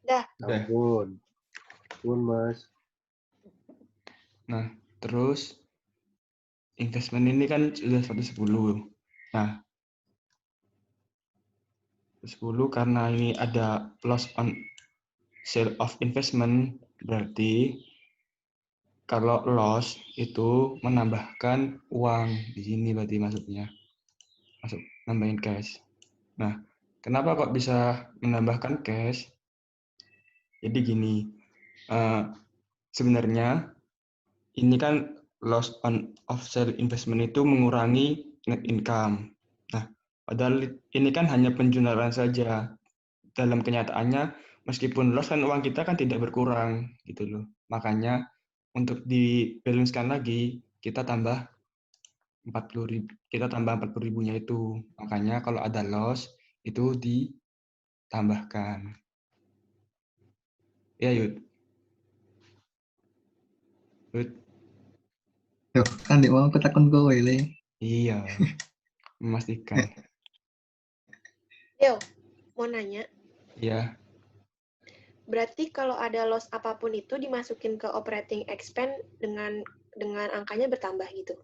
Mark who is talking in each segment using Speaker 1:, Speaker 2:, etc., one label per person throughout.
Speaker 1: Dah.
Speaker 2: Udah.
Speaker 3: Ampun. Ampun, Mas.
Speaker 2: Nah, terus investment ini kan sudah 110. Nah, 10 karena ini ada loss on sale of investment, berarti kalau loss itu menambahkan uang di sini berarti masuknya. Masuk nambahin cash. Nah, kenapa kok bisa menambahkan cash? Jadi gini, sebenarnya ini kan loss on of sale investment itu mengurangi net income. Nah, padahal ini kan hanya penjualan saja. Dalam kenyataannya, meskipun loss kan uang kita kan tidak berkurang gitu loh. Makanya untuk dibalancekan lagi, kita tambah 40.000, kita tambah 40.000-nya itu. Makanya kalau ada loss itu ditambahkan. Ya, Yud. Yud.
Speaker 4: Yo, kan di mau aku takon kowe le.
Speaker 2: Iya. Memastikan.
Speaker 1: Yo, mau nanya.
Speaker 2: Iya.
Speaker 1: Berarti kalau ada loss apapun itu dimasukin ke operating expense dengan angkanya bertambah gitu.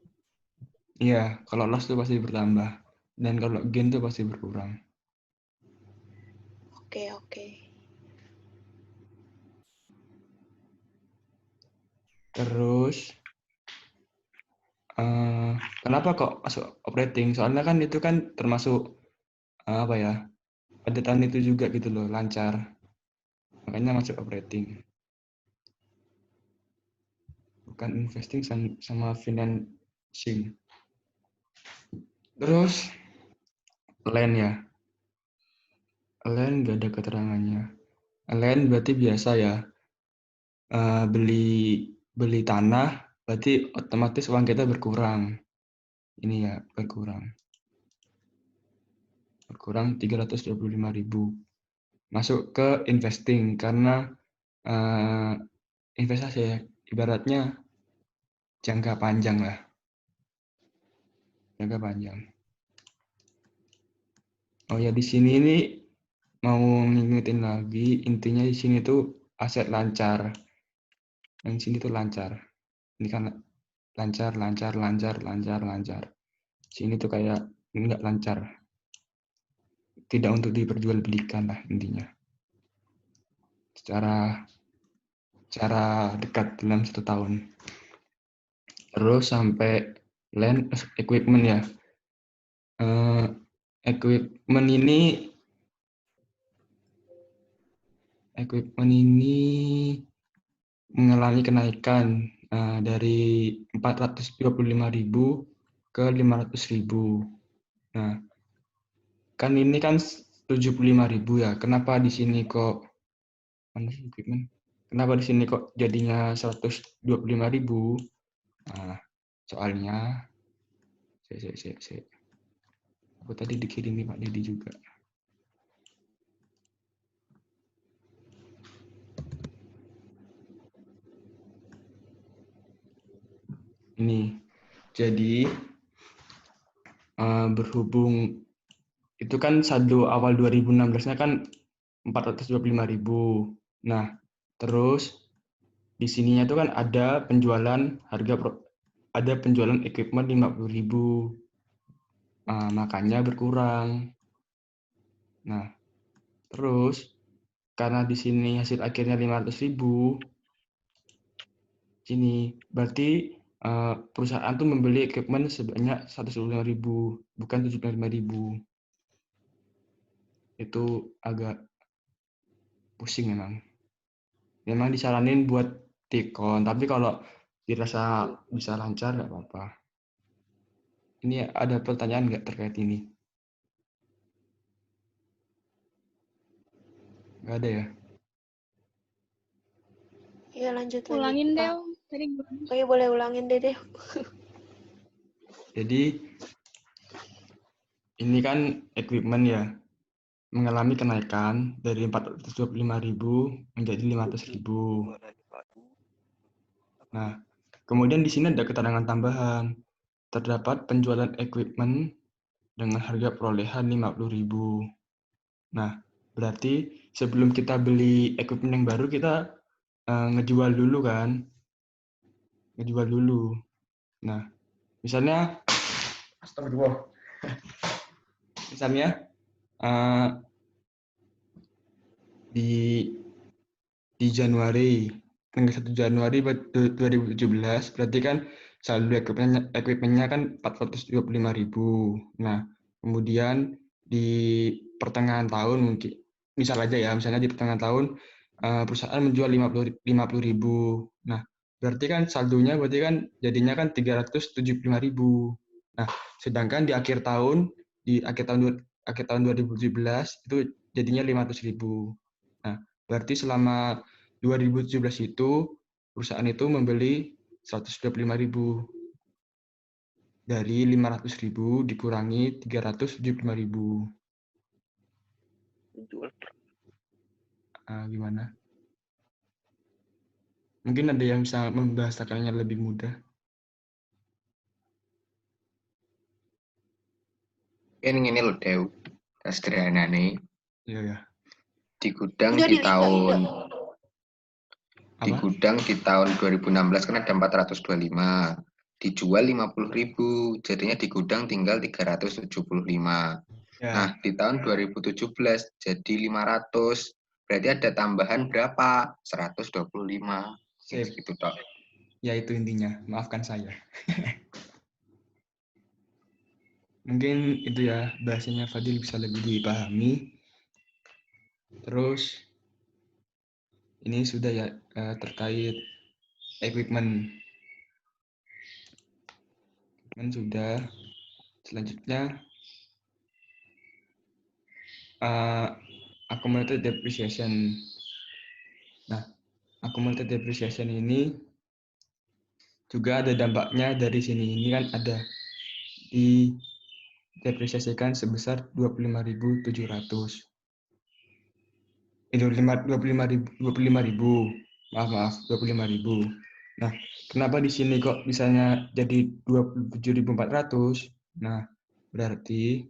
Speaker 2: Iya, kalau loss itu pasti bertambah. Dan kalau gain itu pasti berkurang.
Speaker 1: Oke.
Speaker 2: Terus, kenapa kok masuk operating? Soalnya kan itu kan termasuk, apa ya, pada tahun itu juga gitu loh, lancar. Makanya masuk operating. Bukan investing sama financing. Terus, land ya. Land nggak ada keterangannya. Land berarti biasa ya. Beli tanah, berarti otomatis uang kita berkurang. Ini ya, berkurang 325.000. Masuk ke investing karena investasi ya, ibaratnya jangka panjang lah. Jangka panjang. Oh ya, di sini ini mau ngingetin lagi, intinya di sini tuh aset lancar. Yang sini tuh lancar. Ini kan lancar. Sini tuh kayak nggak lancar. Tidak untuk diperjualbelikan lah intinya. Secara dekat dalam 1 tahun. Terus sampai land equipment ya. Equipment ini mengalami kenaikan dari 425.000 ke 500.000. Nah, kan ini kan 75.000 ya. Kenapa di sini kok equipment? Kenapa di sini kok jadinya 125.000? Nah, soalnya aku tadi dikirimi Pak Dedi juga. Ini, jadi berhubung itu kan saldo awal 2016-nya kan 425.000. Nah, terus di sininya tuh kan ada penjualan ada penjualan equipment 50.000. Makanya berkurang. Nah, terus karena di sini hasil akhirnya 500.000, sini berarti perusahaan tuh membeli equipment sebanyak 125.000, bukan 75.000. Itu agak pusing memang. Memang disaranin buat tikon, tapi kalau dirasa bisa lancar nggak apa-apa. Ini ada pertanyaan nggak terkait ini? Nggak ada ya?
Speaker 1: Iya lanjut.
Speaker 5: Ulangin deh, tadi
Speaker 1: Oh iya boleh ulangin deh.
Speaker 2: Jadi ini kan equipment ya, mengalami kenaikan dari 425.000 menjadi 500.000. Nah, kemudian di sini ada keterangan tambahan. Terdapat penjualan equipment dengan harga perolehan 50.000. Nah, berarti sebelum kita beli equipment yang baru, kita ngejual dulu kan. Ngejual dulu. Nah, misalnya, astagfirullah. Misalnya, di Januari, tanggal 1 Januari 2017, berarti kan saldo equipment-nya kan 425.000. Nah, kemudian di pertengahan tahun mungkin, misalnya di pertengahan tahun perusahaan menjual 50.000. Nah, berarti kan saldonya jadinya kan 375.000. Nah, sedangkan di akhir tahun 2017 itu jadinya 500.000. Nah, berarti selama 2017 itu perusahaan itu membeli 125.000. Dari 500.000 dikurangi 375.000. Gimana? Mungkin ada yang bisa membahasakannya lebih mudah.
Speaker 5: Ini loh Dew, sederhana nih.
Speaker 2: Iya ya.
Speaker 5: Di gudang
Speaker 1: Udah,
Speaker 5: di
Speaker 1: Dio,
Speaker 5: tahun
Speaker 2: Apa?
Speaker 5: 2016 kan ada 425, dijual 50.000, jadinya di gudang tinggal 375.
Speaker 2: Ya.
Speaker 5: Nah, di tahun 2017 jadi 500, berarti ada tambahan berapa? 125.
Speaker 2: Sip.
Speaker 5: Segitu toh.
Speaker 2: Ya itu intinya. Maafkan saya. Mungkin itu ya, bahasanya Fadil bisa lebih dipahami. Terus ini sudah ya terkait equipment. Sudah. Selanjutnya accumulated depreciation. Nah, accumulated depreciation ini juga ada dampaknya dari sini. Ini kan ada didepresiasikan sebesar 25.700. 25.000. Maaf, 25.000. Nah, kenapa di sini kok misalnya jadi 27.400? Nah, berarti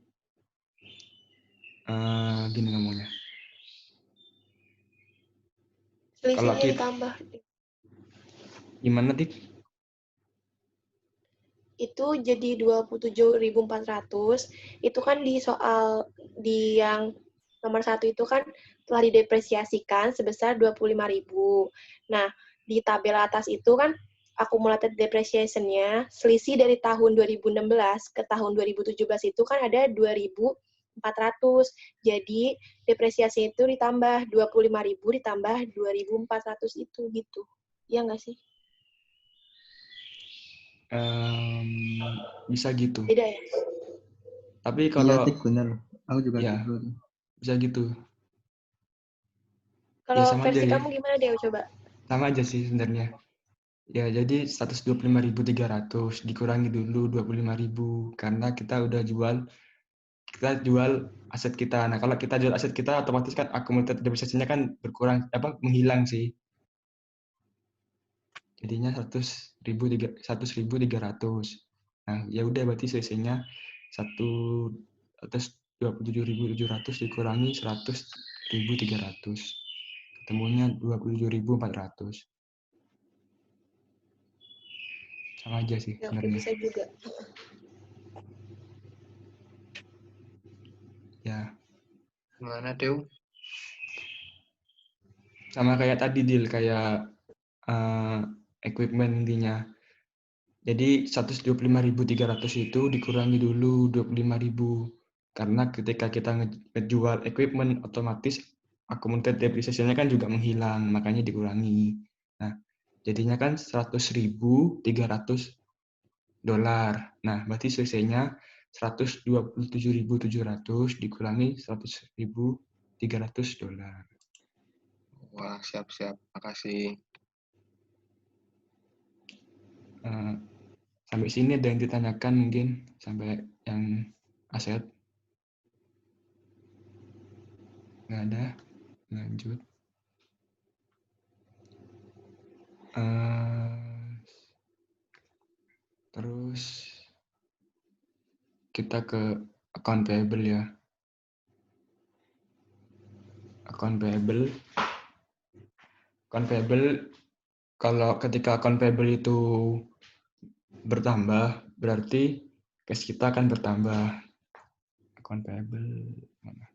Speaker 2: gini ngomongnya. Kalau
Speaker 1: Selisihnya
Speaker 2: kita
Speaker 1: ditambah.
Speaker 2: gimana, Dik?
Speaker 1: Itu jadi 27.400. Itu kan di yang nomor 1 itu kan telah didepresiasikan sebesar 25.000. Nah, di tabel atas itu kan accumulated depreciation-nya selisih dari tahun 2016 ke tahun 2017 itu kan ada 2.400. Jadi depresiasi itu ditambah 25.000 ditambah 2.400 itu gitu. Iya nggak sih?
Speaker 2: Bisa gitu.
Speaker 1: Beda ya?
Speaker 2: Tapi
Speaker 4: Iya,
Speaker 2: kalau
Speaker 4: Tik, bener. Aku juga
Speaker 2: ya
Speaker 4: gitu.
Speaker 2: bisa gitu.
Speaker 1: Kalau
Speaker 2: sama
Speaker 1: versi
Speaker 2: aja ya.
Speaker 1: kamu gimana, Deo? Coba.
Speaker 2: Sama aja sih sebenarnya. Ya, jadi 125.300 dikurangi dulu 25.000 karena kita jual aset kita. Nah, kalau kita jual aset kita otomatis kan akumulatif depresiasinya kan berkurang menghilang sih. Jadinya 100.300. Nah, ya udah berarti selisihnya 127.700 dikurangi 100.300. Ketemunya 27.400. Sama aja sih
Speaker 1: Ya, oke,
Speaker 2: sebenarnya.
Speaker 1: bisa juga.
Speaker 2: Ya,
Speaker 5: Gimana Dew?
Speaker 2: sama kayak tadi deal kayak equipment intinya. Jadi 125.300 itu dikurangi dulu 25.000 karena ketika kita ngejual equipment otomatis accumulated depreciation-nya kan juga menghilang, makanya dikurangi. Nah, jadinya kan 100.300 dolar. Nah, berarti selesainya 127.700 dikurangi 100.300 dolar.
Speaker 5: Wah, siap-siap. Makasih.
Speaker 2: Sampai sini ada yang ditanyakan mungkin sampai yang aset? Nggak ada. Lanjut. Terus kita ke account payable ya. account payable. Account payable, kalau ketika account payable itu bertambah, berarti cash kita akan bertambah. Account payable mana?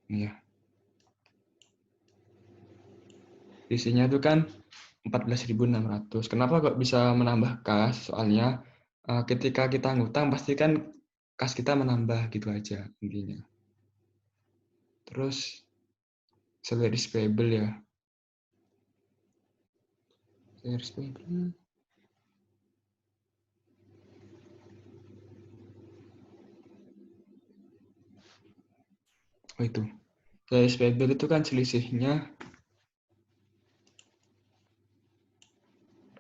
Speaker 2: Ini ya. Isinya itu kan 14.600. Kenapa kok bisa menambah kas? Soalnya ketika kita ngutang pasti kan kas kita menambah gitu aja intinya. Terus salaries payable ya. Salaries payable. Oh itu. Salaries payable itu kan selisihnya.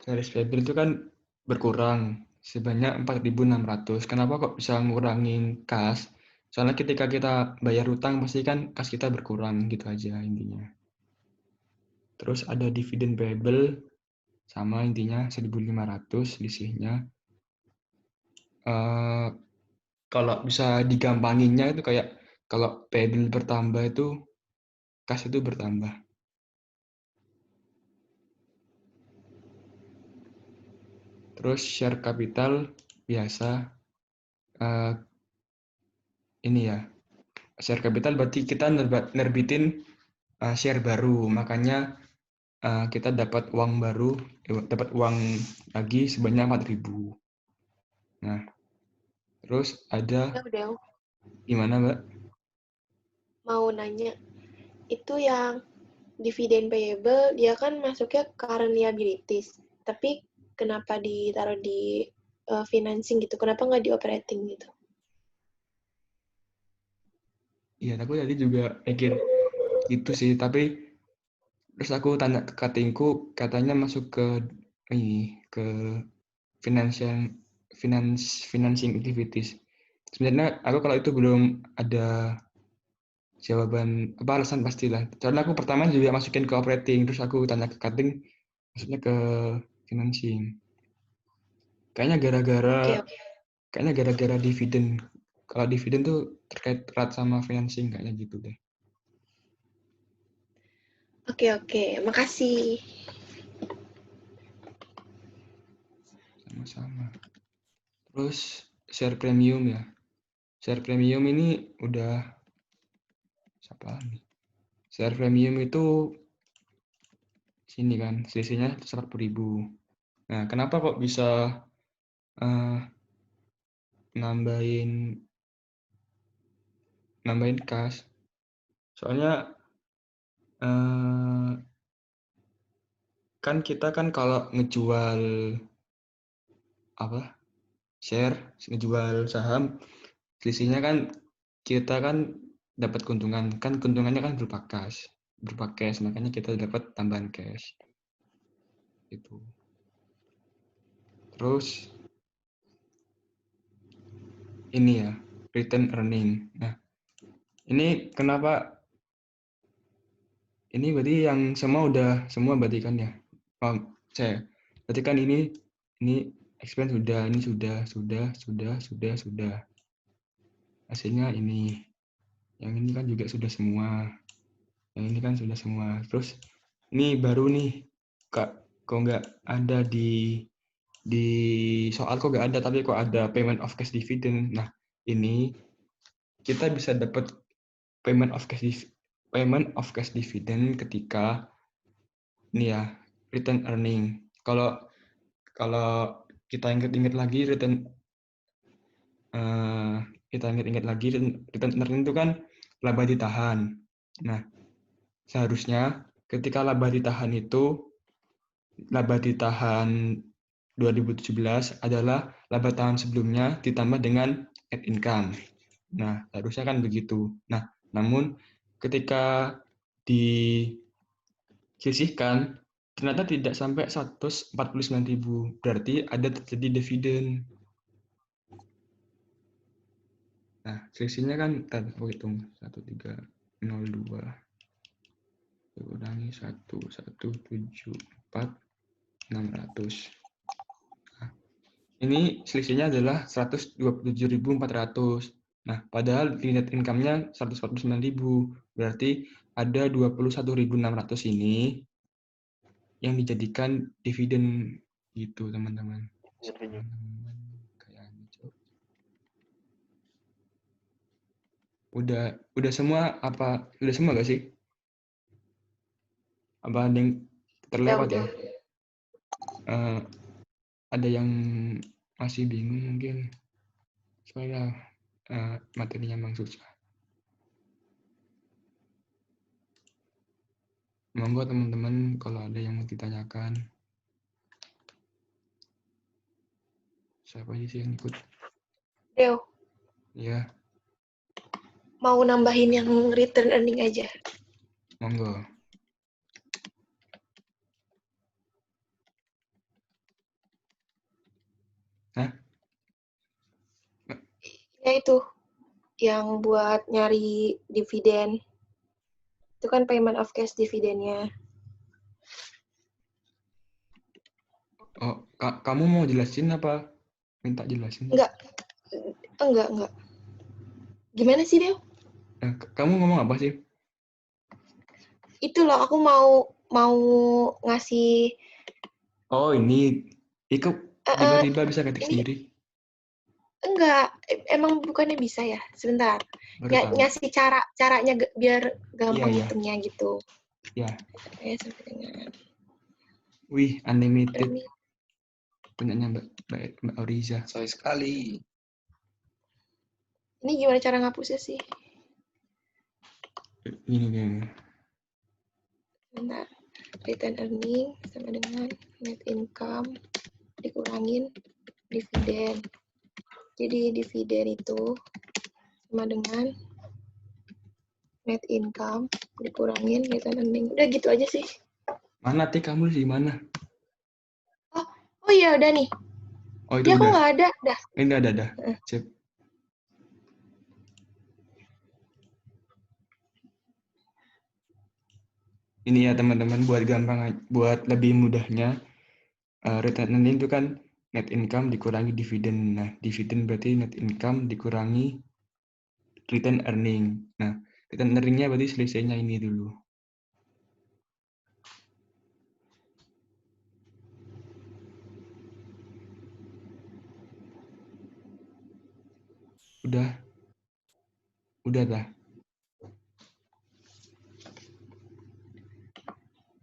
Speaker 2: Salaries payable itu kan berkurang sebanyak 4.600. Kenapa kok bisa ngurangin kas? Soalnya ketika kita bayar utang pasti kan kas kita berkurang gitu aja intinya. Terus ada dividen payable sama intinya 1.500 selisihnya. Kalau bisa digampanginnya itu kayak kalau payable bertambah itu kas itu bertambah. Terus share capital biasa ini ya. Share capital berarti kita nerbitin share baru, makanya kita dapat uang baru, dapat uang lagi sebanyak 4.000. Nah, terus ada
Speaker 1: Udah
Speaker 2: gimana, Mbak?
Speaker 1: mau nanya, itu yang dividen payable dia kan masuknya current liabilities, tapi kenapa ditaruh di financing gitu? Kenapa nggak di operating gitu?
Speaker 2: Iya, aku tadi juga mikir gitu sih, tapi terus aku tanya ke cuttingku, katanya masuk ke ini, ke financing activities. Sebenarnya aku kalau itu belum ada jawaban apa alasan pastilah. Soalnya aku pertama juga masukin ke operating, terus aku tanya ke cutting, maksudnya ke financing. Kayaknya gara-gara dividen. Kalau dividen tuh terkait erat sama financing kayaknya gitu deh.
Speaker 1: Oke, makasih.
Speaker 2: Sama-sama. Terus share premium ya. Share premium ini udah siapa nih? Share premium itu sini kan, selisihnya 140.000. Nah, kenapa kok bisa nambahin kas? Soalnya kan kita kan kalau ngejual apa share, ngejual saham, selisihnya kan kita kan dapat keuntungan, kan keuntungannya kan berupa cash, makanya kita dapat tambahan cash itu. Terus ini ya, return earning. Nah, ini kenapa ini berarti yang semua berarti kan ya? Berarti kan ini expense sudah, ini sudah. Hasilnya ini. Yang ini kan juga sudah semua. Yang ini kan sudah semua. Terus ini baru nih, kok nggak ada di soal kok nggak ada, tapi kok ada payment of cash dividend. Nah, ini kita bisa dapat payment of cash dividend ketika ini ya, return earning. Kalau kita ingat-ingat lagi return earning itu kan laba ditahan. Nah, seharusnya ketika laba ditahan itu, laba ditahan 2017 adalah laba tahun sebelumnya ditambah dengan net income. Nah, harusnya kan begitu. Nah, namun ketika disisihkan, ternyata tidak sampai 149.000. Berarti ada terjadi dividen. Nah, selisihnya kan, aku hitung, 1302 dikurangi 1174600. Nah, ini selisihnya adalah 127.400. Nah, padahal di net income-nya 149.000. Berarti ada 21.600 ini yang dijadikan dividen gitu, teman-teman. Udah semua apa? Udah semua gak sih? Apa ada yang terlewat ya? Ada yang masih bingung mungkin soalnya materinya memang susah. Monggo teman-teman kalau ada yang mau ditanyakan. Siapa sih yang ikut?
Speaker 1: Deo,
Speaker 2: Ya,
Speaker 1: mau nambahin yang return earning aja.
Speaker 2: monggo. Hah?
Speaker 1: Ya itu, yang buat nyari dividen. Itu kan payment of cash dividennya.
Speaker 2: Oh, kamu mau jelasin apa? Minta jelasin?
Speaker 1: Enggak. Gimana sih, Deo?
Speaker 2: Kamu ngomong apa sih?
Speaker 1: Itu loh, aku mau ngasih.
Speaker 2: Oh, ini ikut tiba-tiba bisa ketik
Speaker 1: ini
Speaker 2: sendiri.
Speaker 1: enggak, emang bukannya bisa ya? Sebentar.
Speaker 2: Baru tahu.
Speaker 1: Ngasih caranya biar gampang
Speaker 2: Iya.
Speaker 1: hitungnya gitu.
Speaker 2: Ya.
Speaker 1: Sampai dengan
Speaker 2: Wih, unlimited.
Speaker 1: ini.
Speaker 2: Punyanya Mbak Auriza.
Speaker 5: Soal sekali.
Speaker 1: Ini gimana cara ngapusnya sih?
Speaker 2: Ini.
Speaker 1: Bentar. Return earning sama dengan net income dikurangin dividen. Jadi dividen itu sama dengan net income dikurangin return earning. Udah gitu aja sih.
Speaker 2: Mana Tik, kamu di mana?
Speaker 1: Oh iya udah nih.
Speaker 2: Oh itu
Speaker 1: Dia kok
Speaker 2: udah.
Speaker 1: nggak ada, dah.
Speaker 2: Ini ada. Sip. Ini ya teman-teman, buat lebih mudahnya, return earning itu kan net income dikurangi dividen. Nah, dividen berarti net income dikurangi return earning. Nah, return earningnya berarti selisihnya ini dulu. Udah dah.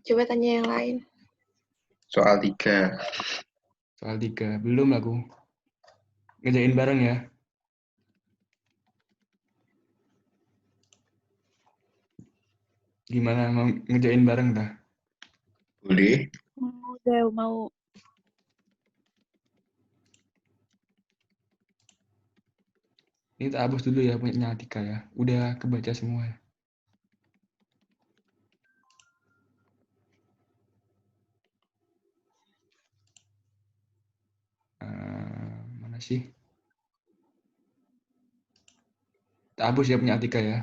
Speaker 1: Coba tanya yang lain.
Speaker 5: Soal 3.
Speaker 2: Soal 3. Belum aku. Ngerjain bareng ya. Gimana, mau ngerjain bareng dah?
Speaker 5: Boleh.
Speaker 6: Mau.
Speaker 2: Ini tak hapus dulu ya punya Atika ya. Udah kebaca semua ya. Mana sih? Tak hapus ya punya Atika ya.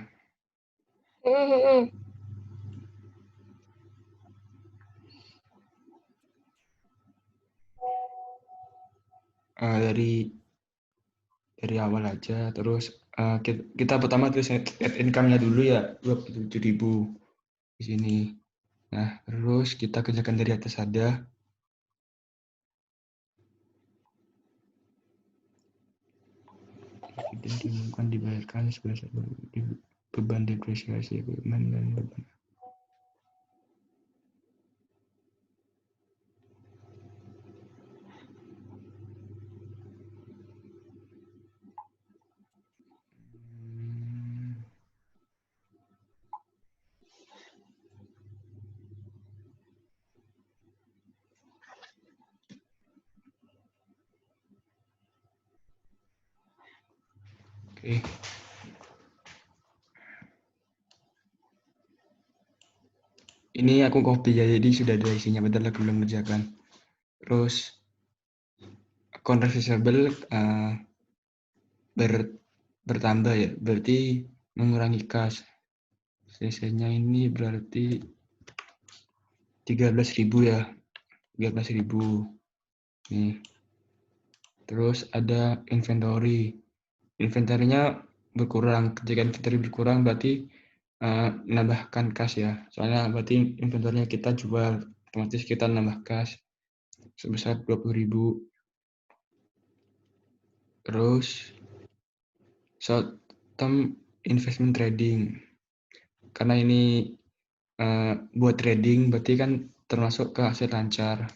Speaker 2: Dari awal aja, terus kita pertama tulis net income-nya dulu ya, 27.000 di sini. Nah, terus kita kerjakan dari atas ada. Dividen diumumkan dibayarkan sebesar beban depresiasi equipment dan beban. Oke. Ini aku copy ya, jadi sudah ada isinya, padahal aku belum kerjakan. Terus account receivable bertambah ya, berarti mengurangi kas. CC-nya ini berarti 13.000 ya. 13.000. Nih. Terus ada inventory. Inventory-nya berkurang. Ketika inventory berkurang berarti nambahkan kas ya. Soalnya berarti inventornya kita jual, otomatis kita nambah kas sebesar 20.000. Terus short term investment trading. Karena ini buat trading berarti kan termasuk ke aset lancar.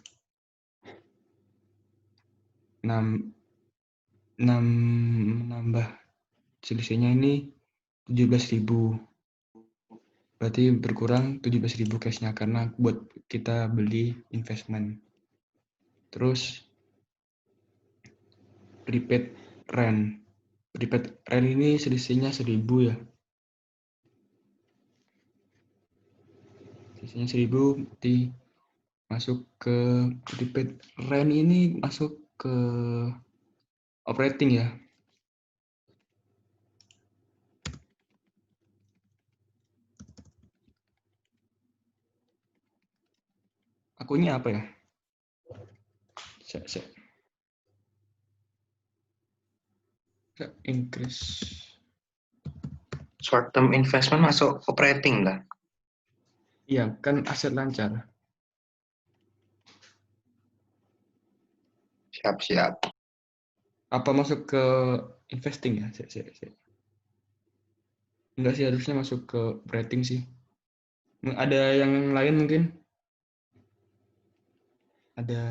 Speaker 2: 6 menambah selisihnya ini 17.000. Berarti berkurang 17.000 cashnya karena buat kita beli investment. Terus prepaid rent. Prepaid rent ini selisihnya 1.000 ya. Selisihnya 1.000 masuk ke prepaid rent ini masuk ke operating ya. Akunnya apa ya? Saya increase.
Speaker 5: Short term investment masuk operating lah.
Speaker 2: Iya, kan aset lancar.
Speaker 5: Siap-siap.
Speaker 2: Apa masuk ke investing ya? Enggak sih, harusnya masuk ke operating sih. Ada yang lain mungkin? Ada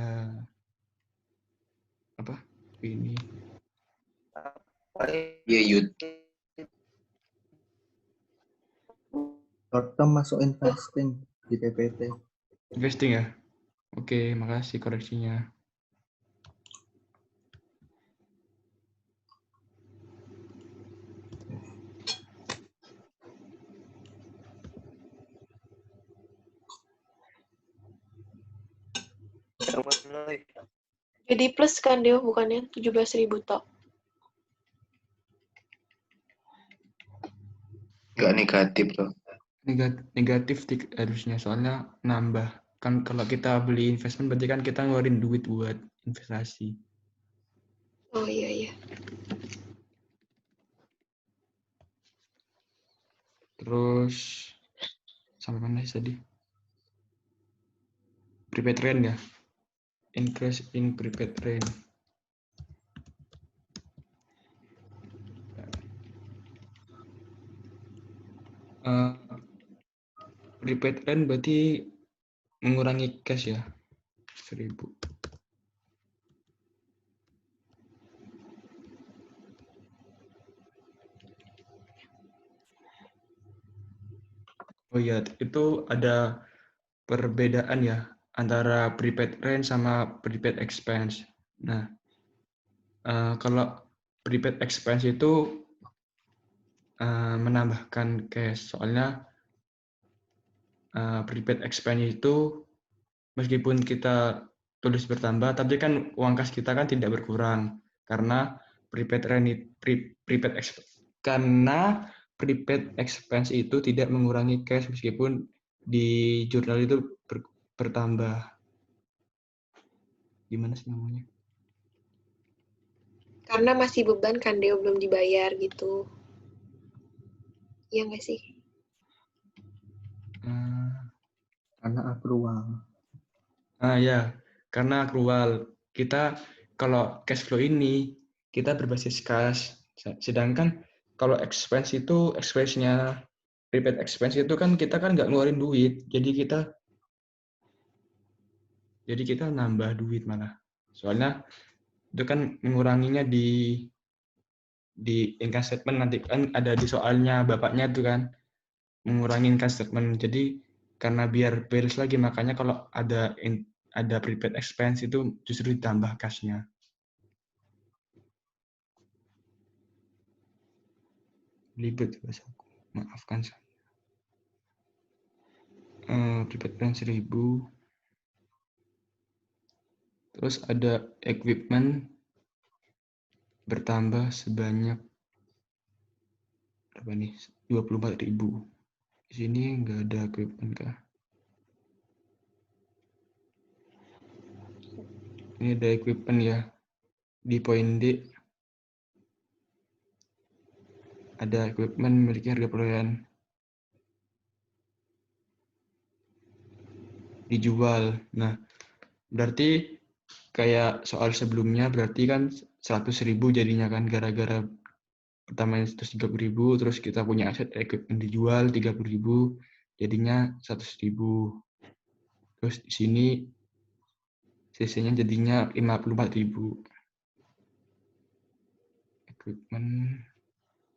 Speaker 2: apa? Ini.
Speaker 5: Iya, Yud.
Speaker 4: Short term masuk investing di PPT.
Speaker 2: Investing ya? Oke, makasih koreksinya.
Speaker 1: Jadi plus kan dia bukannya 17.000 tok.
Speaker 5: Nggak negatif tuh.
Speaker 2: Negatif harusnya, soalnya nambah. Kan kalau kita beli investment berarti kan kita ngeluarin duit buat investasi.
Speaker 1: Oh iya.
Speaker 2: Terus sampai mana sih tadi? Prepaid rent ya? Increase in prepaid rent. Prepaid rent berarti mengurangi cash ya? 1.000. Oh iya, itu ada perbedaan ya antara prepaid rent sama prepaid expense. Nah, kalau prepaid expense itu menambahkan cash, soalnya prepaid expense itu meskipun kita tulis bertambah, tapi kan uang kas kita kan tidak berkurang karena prepaid rent karena prepaid expense itu tidak mengurangi cash meskipun di jurnal itu bertambah. Gimana sih namanya?
Speaker 1: Karena masih beban kan dia belum dibayar gitu. Iya nggak sih?
Speaker 4: Karena accrual.
Speaker 2: Ya, karena accrual. Kita kalau cash flow ini kita berbasis kas, sedangkan kalau expense itu expense-nya prepaid expense itu kan kita kan nggak ngeluarin duit, jadi kita nambah duit malah. Soalnya itu kan menguranginya di income statement, nanti kan ada di soalnya bapaknya itu kan mengurangi income statement. Jadi karena biar beres lagi, makanya kalau ada prepaid expense itu justru ditambah kasnya. Ribet bahasa aku, maafkan saya. Prepaid plan 1.000. Terus ada equipment bertambah sebanyak berapa nih? 24.000. Di sini nggak ada equipment kah? Ini ada equipment ya. Di poin D ada equipment memiliki harga perolehan dijual. Nah, berarti kayak soal sebelumnya berarti kan 100.000 jadinya kan gara-gara pertamanya 130.000, terus kita punya aset equipment dijual 30.000, jadinya 100.000. Terus di sini CC-nya jadinya 54.000. Equipment,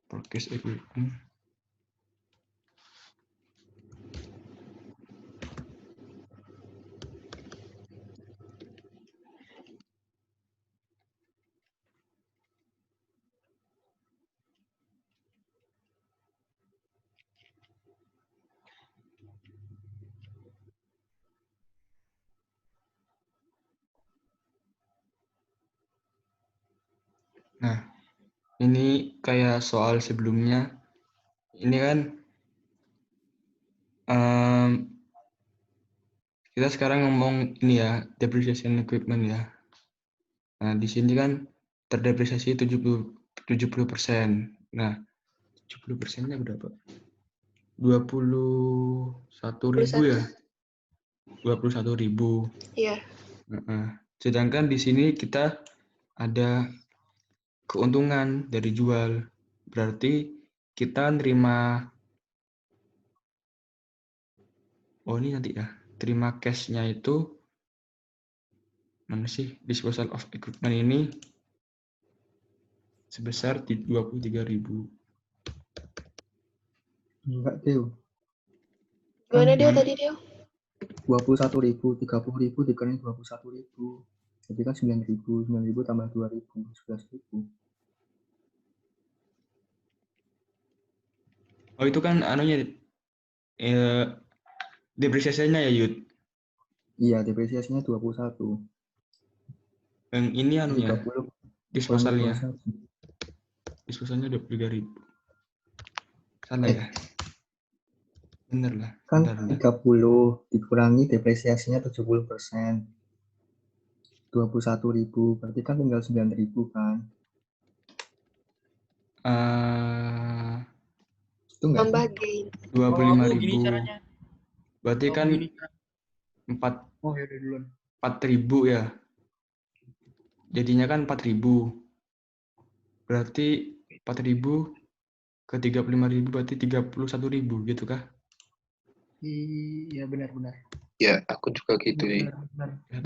Speaker 2: purchase equipment. Nah, ini kayak soal sebelumnya. Ini kan kita sekarang ngomong ini ya, depreciation equipment ya. Nah, di sini kan terdepresiasi 70%. Nah, 70%-nya berapa? 21.000 ya? 21.000.
Speaker 1: Iya.
Speaker 2: Sedangkan di sini kita ada keuntungan dari jual. Berarti kita nerima, ini nanti ya, terima cash-nya itu, mana sih, disposal of equipment ini sebesar 23.000.
Speaker 4: Enggak, Deo.
Speaker 1: Gimana dia tadi dia?
Speaker 4: 21.000, 30.000 dikurangi 21.000. Jadi kan 9.000, 9.000 tambah 2.000, 11.000.
Speaker 2: Oh, itu kan anunya, depresiasinya ya, Yud?
Speaker 4: Iya, depresiasinya 21.
Speaker 2: Yang ini anunya,
Speaker 4: 30
Speaker 2: disposalnya.
Speaker 4: 21.
Speaker 2: Disposalnya 23.000. Salah ya? Bener lah.
Speaker 4: Kan
Speaker 2: Bentar.
Speaker 4: 30 dikurangi depresiasinya 70%. 21.000, berarti kan tinggal 9.000 kan. Itu enggak
Speaker 1: Tambah
Speaker 4: sih?
Speaker 1: gain.
Speaker 2: 25.000. Berarti kan
Speaker 6: gini.
Speaker 2: 4.000 ya. Jadinya kan 4.000. Berarti 4.000 ke 35.000 berarti 31.000 gitu kah?
Speaker 6: Iya benar.
Speaker 5: Ya, aku juga gitu sih.
Speaker 2: 1.000.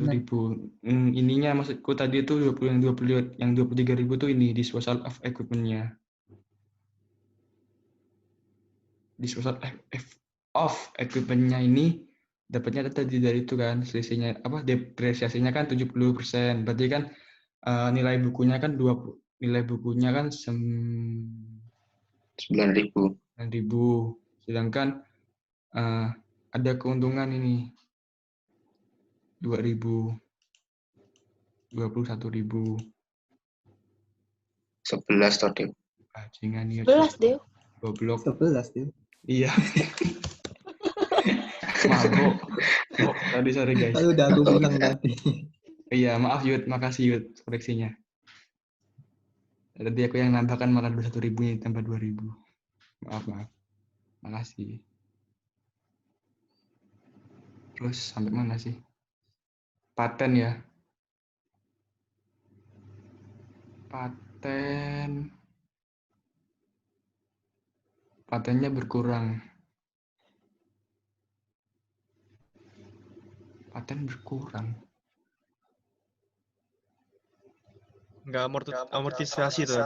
Speaker 2: Ininya maksudku tadi itu 23.000 tuh ini disposal of equipment-nya. Disposal of equipment-nya ini dapatnya tadi dari itu kan, selisihnya apa, depresiasinya kan 70%. Berarti kan nilai bukunya kan
Speaker 5: 9.000.
Speaker 2: 9.000. Sedangkan ada keuntungan ini 2.000. 21.000.
Speaker 5: 11 tadi.
Speaker 2: Bajingan ya.
Speaker 1: 11 deh.
Speaker 2: Goblok.
Speaker 4: 11 tuh.
Speaker 2: Iya. Mabok. Sorry guys.
Speaker 4: Kalau udah aku bilang tadi.
Speaker 2: Iya, maaf Yud, makasih Yud koreksinya. Tadi aku yang nambahkan malah 21.000 ini tambah 2.000. Maaf. Makasih. Terus sampai mana sih? Paten ya. Patennya berkurang. Paten berkurang.
Speaker 6: Enggak amortisasi tuh.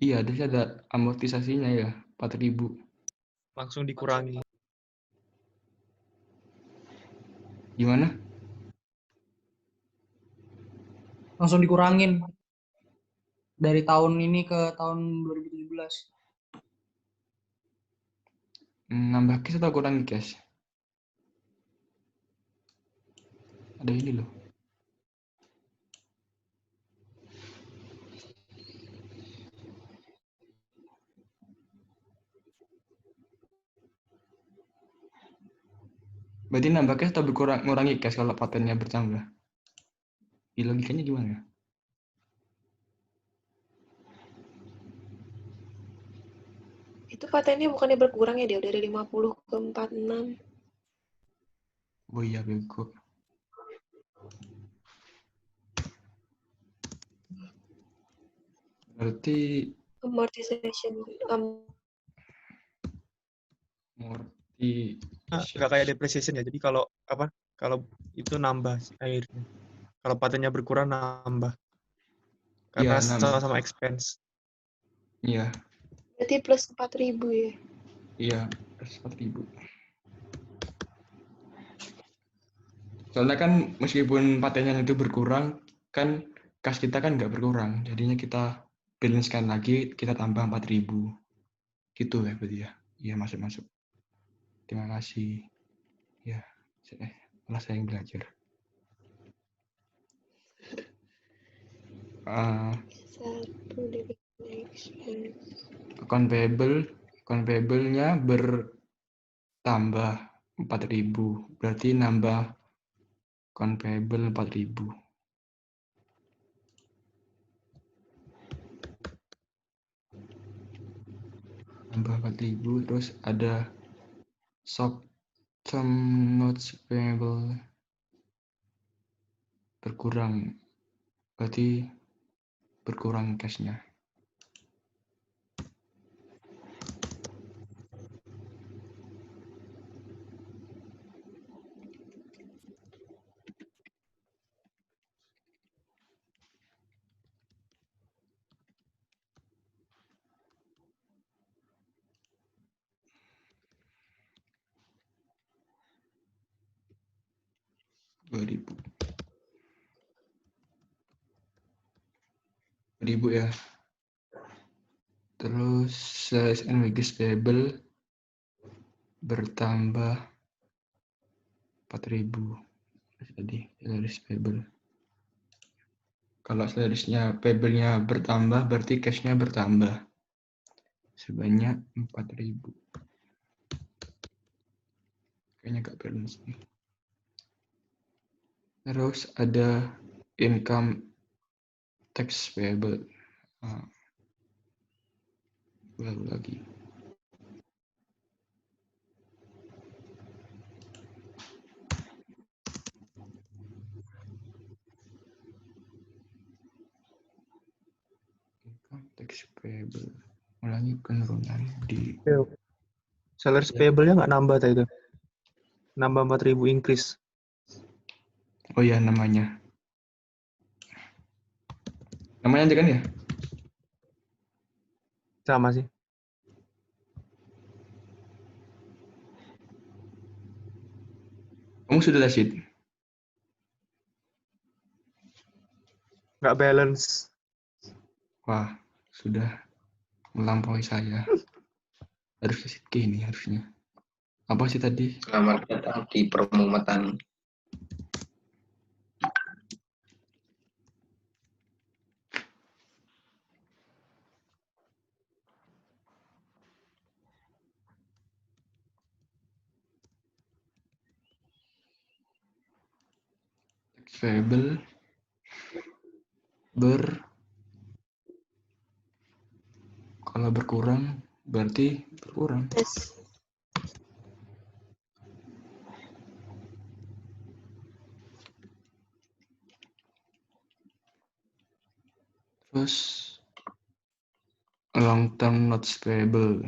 Speaker 2: Iya, ada amortisasinya ya, 4.000.
Speaker 6: Langsung dikurangi.
Speaker 2: Gimana?
Speaker 7: Langsung dikurangin dari tahun ini ke tahun 2017.
Speaker 2: Nambah cash atau kurangi cash? Ada ini loh. Berarti nambah cash atau mengurangi cash kalau patennya bertambah? Logikanya gimana?
Speaker 1: Itu patennya bukannya berkurang ya, dia dari 50 ke 46.
Speaker 2: Oh iya, bego. Berarti
Speaker 1: Amortization.
Speaker 2: morti
Speaker 6: Nggak kayak depreciation ya. Jadi kalau apa? Kalau itu nambah akhirnya. Kalau patentnya berkurang nambah karena
Speaker 2: ya
Speaker 6: sama-sama expense.
Speaker 2: iya,
Speaker 1: Berarti plus 4.000 ya.
Speaker 2: iya, 4.000. Soalnya kan meskipun patennya itu berkurang, kan kas kita kan nggak berkurang. Jadinya kita balance-kan lagi, kita tambah 4.000. Gitu ya berarti ya. Iya, masuk-masuk. Terima kasih. Ya, malah saya yang belajar.
Speaker 1: Satu dari expense.
Speaker 2: Account payable-nya bertambah 4.000. Berarti nambah account payable 4.000. Nambah 4.000, terus ada short term notes payable berkurang. Berarti berkurang cashnya. Ribu ya. Terus sales and wages payable bertambah 4.000. Tadi sales payable. Kalau salesnya payable-nya bertambah, berarti cash-nya bertambah sebanyak 4.000. Kayaknya gak balance nih. Terus ada income tax payable. Ulang lagi. Income tax payable. Ulangi penurunan di
Speaker 6: Salaries
Speaker 2: Ya.
Speaker 6: payable-nya nggak nambah tadi itu. Nambah 4.000 increase.
Speaker 2: Oh ya, namanya. Namanya aja kan ya?
Speaker 6: Sama sih.
Speaker 2: Kamu sudah lihat sheet?
Speaker 6: Nggak balance.
Speaker 2: Wah, sudah melampaui saya. Harus ke sheet K ini harusnya. Apa sih tadi?
Speaker 5: Selamat datang di permumetan.
Speaker 2: Tax payable kalau berkurang berarti berkurang.
Speaker 1: Yes.
Speaker 2: Terus long term notes payable.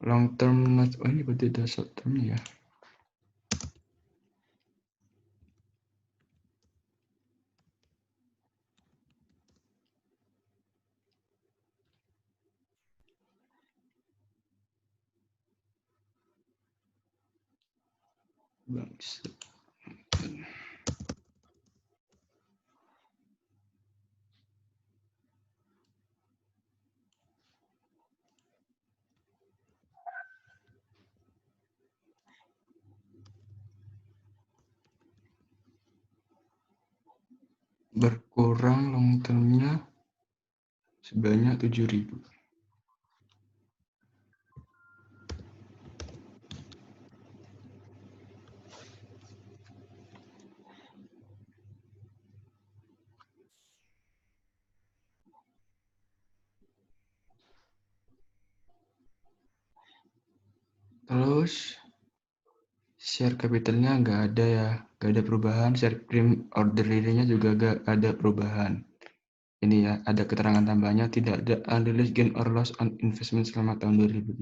Speaker 2: Long term notes, oh ini berarti ada short term ya. Bangsat. Berkurang long termnya sebanyak 7.000. Terus Share capitalnya nggak ada ya, nggak ada perubahan. Share prime ordinary-nya juga nggak ada perubahan. Ini ya, ada keterangan tambahnya, tidak ada unrealized gain or loss on investment selama tahun 2017.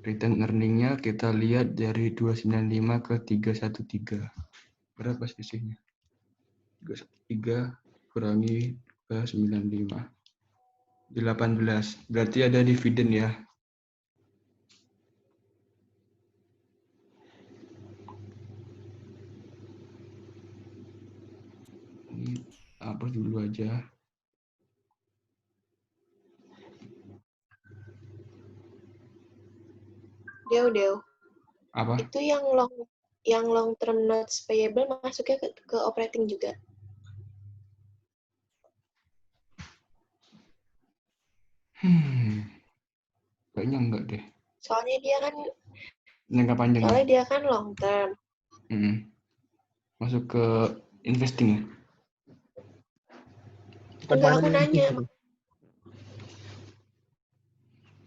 Speaker 2: Return earning-nya kita lihat dari 295 ke 313. Berapa selisihnya? 313 kurangi 295. 18. Berarti ada dividen ya. Ini hapus dulu aja.
Speaker 1: Dew.
Speaker 2: Apa?
Speaker 1: Itu yang long term notes payable masuknya ke operating juga.
Speaker 2: Kayaknya enggak deh.
Speaker 1: Soalnya dia
Speaker 2: Jangka panjang ya.
Speaker 1: kan long term.
Speaker 2: Masuk ke investing ya.
Speaker 6: Bukan
Speaker 1: Enggak, aku
Speaker 6: financing
Speaker 1: nanya.
Speaker 6: tadi.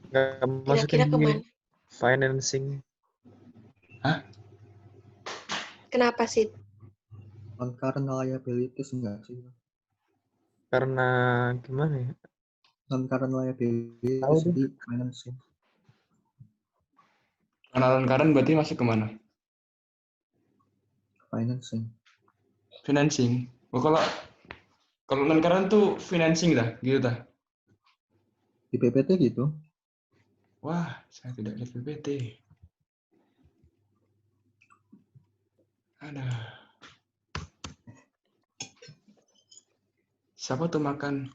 Speaker 6: Nggak masukin
Speaker 1: Kira-kira
Speaker 6: di
Speaker 1: kemana?
Speaker 6: financing.
Speaker 2: Hah?
Speaker 1: Kenapa sih?
Speaker 4: Non-current liabilities enggak sih?
Speaker 6: Karena gimana ya?
Speaker 4: Non-current
Speaker 6: Tahu
Speaker 4: liabilities
Speaker 6: deh.
Speaker 4: di financing.
Speaker 2: Kenalan berarti masuk ke mana?
Speaker 4: Financing.
Speaker 2: Financing. Oh, kalau non-current tuh financing dah, gitu dah.
Speaker 4: Di PPT gitu.
Speaker 2: Wah, saya tidak lihat PPT. Ada. Siapa tuh makan?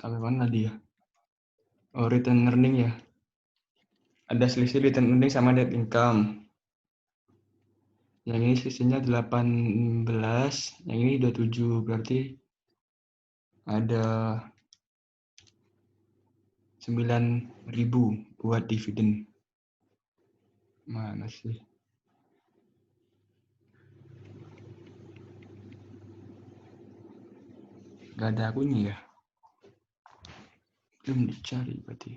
Speaker 2: Sampai mana dia? Oh, return earning ya. Ada selisih return earning sama net income. Yang ini selisihnya 18, yang ini 27. Berarti ada 9.000 buat dividen. Mana sih? Gak ada akunnya ya? Belum dicari berarti.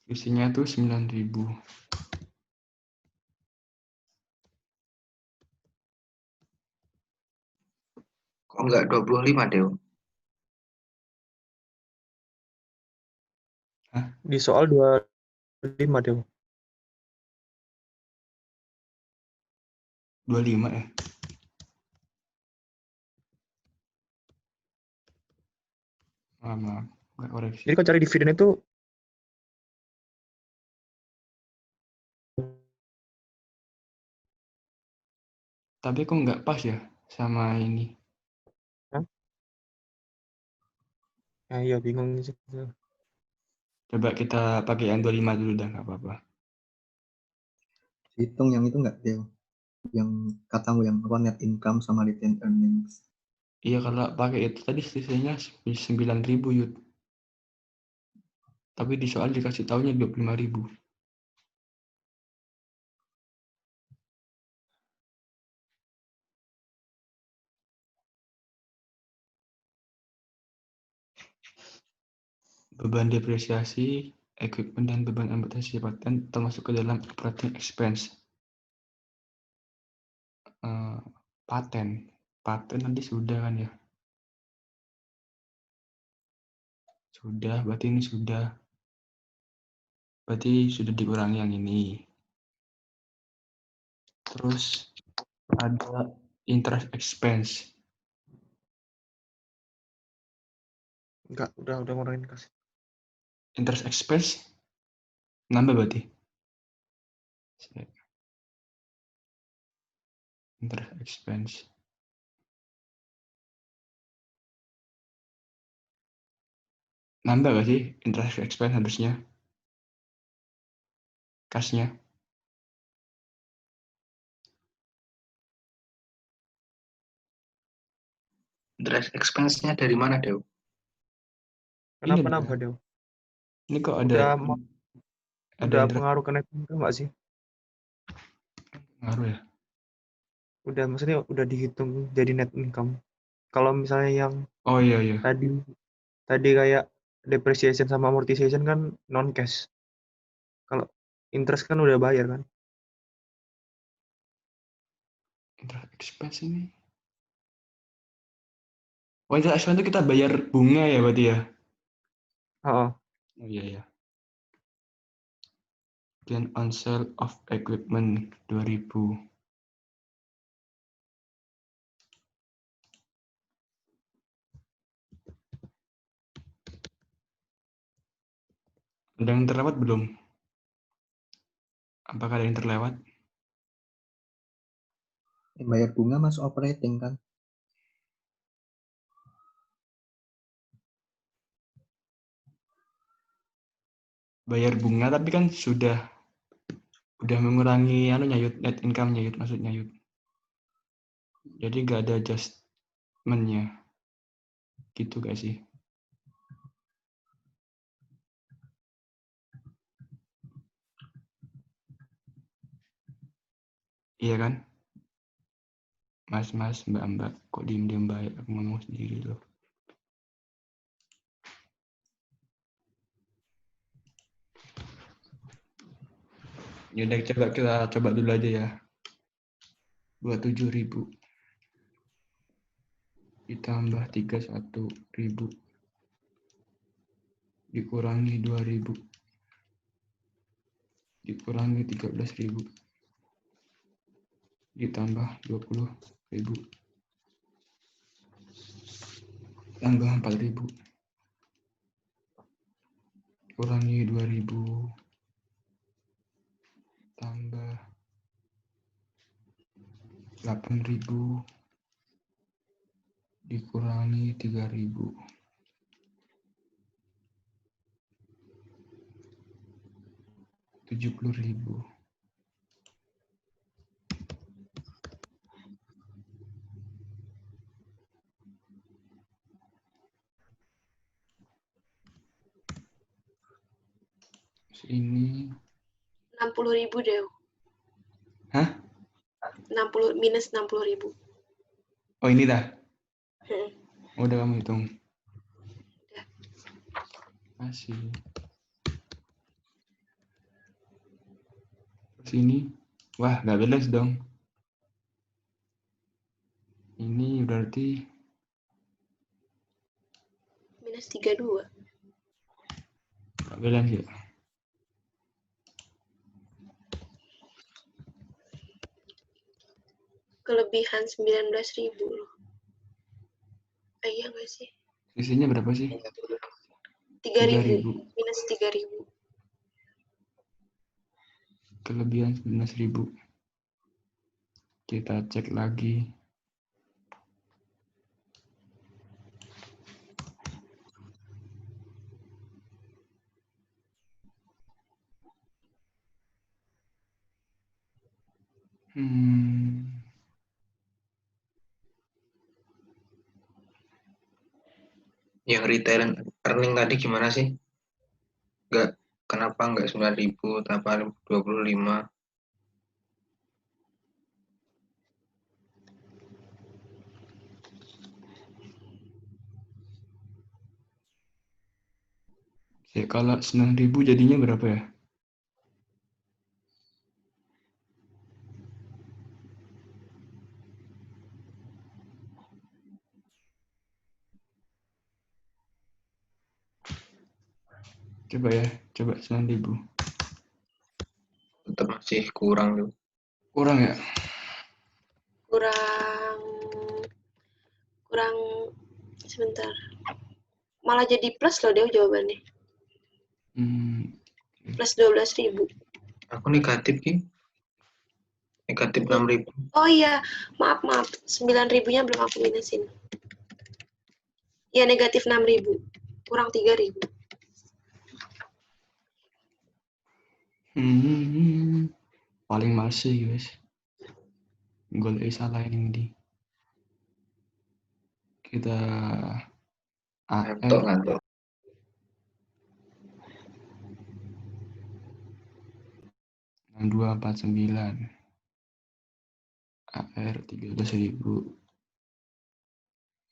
Speaker 2: Isinya tuh 9.000.
Speaker 5: Kok enggak 25, Dew?
Speaker 6: Di soal 25 deh.
Speaker 2: 25 ya? Maaf, nggak koreksi.
Speaker 6: Jadi kalau cari dividen itu
Speaker 2: Tapi kok nggak pas ya sama ini?
Speaker 6: nah iya bingung sih.
Speaker 2: Coba kita pakai yang 25 dulu dah, nggak apa-apa.
Speaker 4: Hitung yang itu enggak, Del. Yang katamu yang apa net income sama retained earnings.
Speaker 2: Iya, kalau pakai itu tadi selisihnya 9.000 Yud. Tapi di soal dikasih tahunya 25.000. Beban depresiasi, equipment, dan beban amortisasi paten termasuk ke dalam operating expense. Paten nanti sudah kan ya? Sudah, berarti ini sudah. Berarti sudah dikurangi yang ini. Terus ada interest expense.
Speaker 6: Enggak, udah ngurangin kasih.
Speaker 2: Interest expense nambah berarti. Interest expense. Nambah gak sih interest expense harusnya? Kasnya.
Speaker 5: interest expense-nya dari mana, Dew?
Speaker 6: Kenapa
Speaker 2: Ini,
Speaker 6: nambah, Dew?
Speaker 2: Ini kok
Speaker 6: Udah
Speaker 2: ada
Speaker 6: udah
Speaker 2: interest
Speaker 6: pengaruh ke net income nggak sih?
Speaker 2: ngaruh ya?
Speaker 6: Udah, maksudnya udah dihitung jadi net income. Kalau misalnya yang
Speaker 2: Oh iya iya.
Speaker 6: tadi kayak depreciation sama amortization kan non cash. Kalau interest kan udah bayar kan.
Speaker 2: Interest expense ini. Oh, interest expense itu kita bayar bunga ya berarti ya?
Speaker 6: Oh,
Speaker 2: Oh iya iya. Gain on sale of equipment 2000. Ada yang terlewat belum? Apakah ada yang terlewat?
Speaker 4: Yang bayar bunga masuk operating kan?
Speaker 2: Bayar bunga tapi kan udah mengurangi nyayut net income-nya Yud, maksudnya Yud. Jadi nggak ada adjustment-nya. Gitu gak sih? Iya kan? Mas, mbak, kok diem-diem baik, aku ngomong sendiri loh. Yaudah kita coba dulu aja ya. 27.000 ditambah 31.000 dikurangi 2.000 dikurangi 13.000 ditambah 20.000 tambah 4.000 kurangi 2.000 tambah 8.000 dikurangi 3.000 70.000 ini
Speaker 1: 60.000 deh.
Speaker 2: hah?
Speaker 1: 60 minus 60.000.
Speaker 2: Oh ini dah. Udah kamu hitung.
Speaker 1: Udah.
Speaker 2: Masih. Sini. Wah, nggak balance dong. Ini berarti
Speaker 1: Minus 32.
Speaker 2: nggak balance ya.
Speaker 1: Kelebihan 19.000 loh. Iya nggak sih?
Speaker 2: Sisinya berapa sih?
Speaker 1: 3.000. Minus 3.000.
Speaker 2: Kelebihan 19.000. Kita cek lagi.
Speaker 5: Yang retail earning tadi gimana sih? Kenapa nggak 9.000, kenapa 25?
Speaker 2: Ya, kalau 9.000 jadinya berapa ya? Coba 9.000.
Speaker 5: Tetap masih kurang tuh.
Speaker 2: Kurang ya?
Speaker 1: Kurang sebentar. Malah jadi plus loh deh jawabannya. Plus 12.000.
Speaker 5: Aku negatif Ki. Negatif 6.000.
Speaker 1: Oh iya, maaf. 9.000-nya belum aku minusin. Ya, negatif 6.000. Kurang 3.000.
Speaker 2: Paling masih, guys. Golek salah ini di. Kita
Speaker 5: Ngantuk,
Speaker 2: AR
Speaker 5: ngantuk.
Speaker 2: 6249. AR 13.000.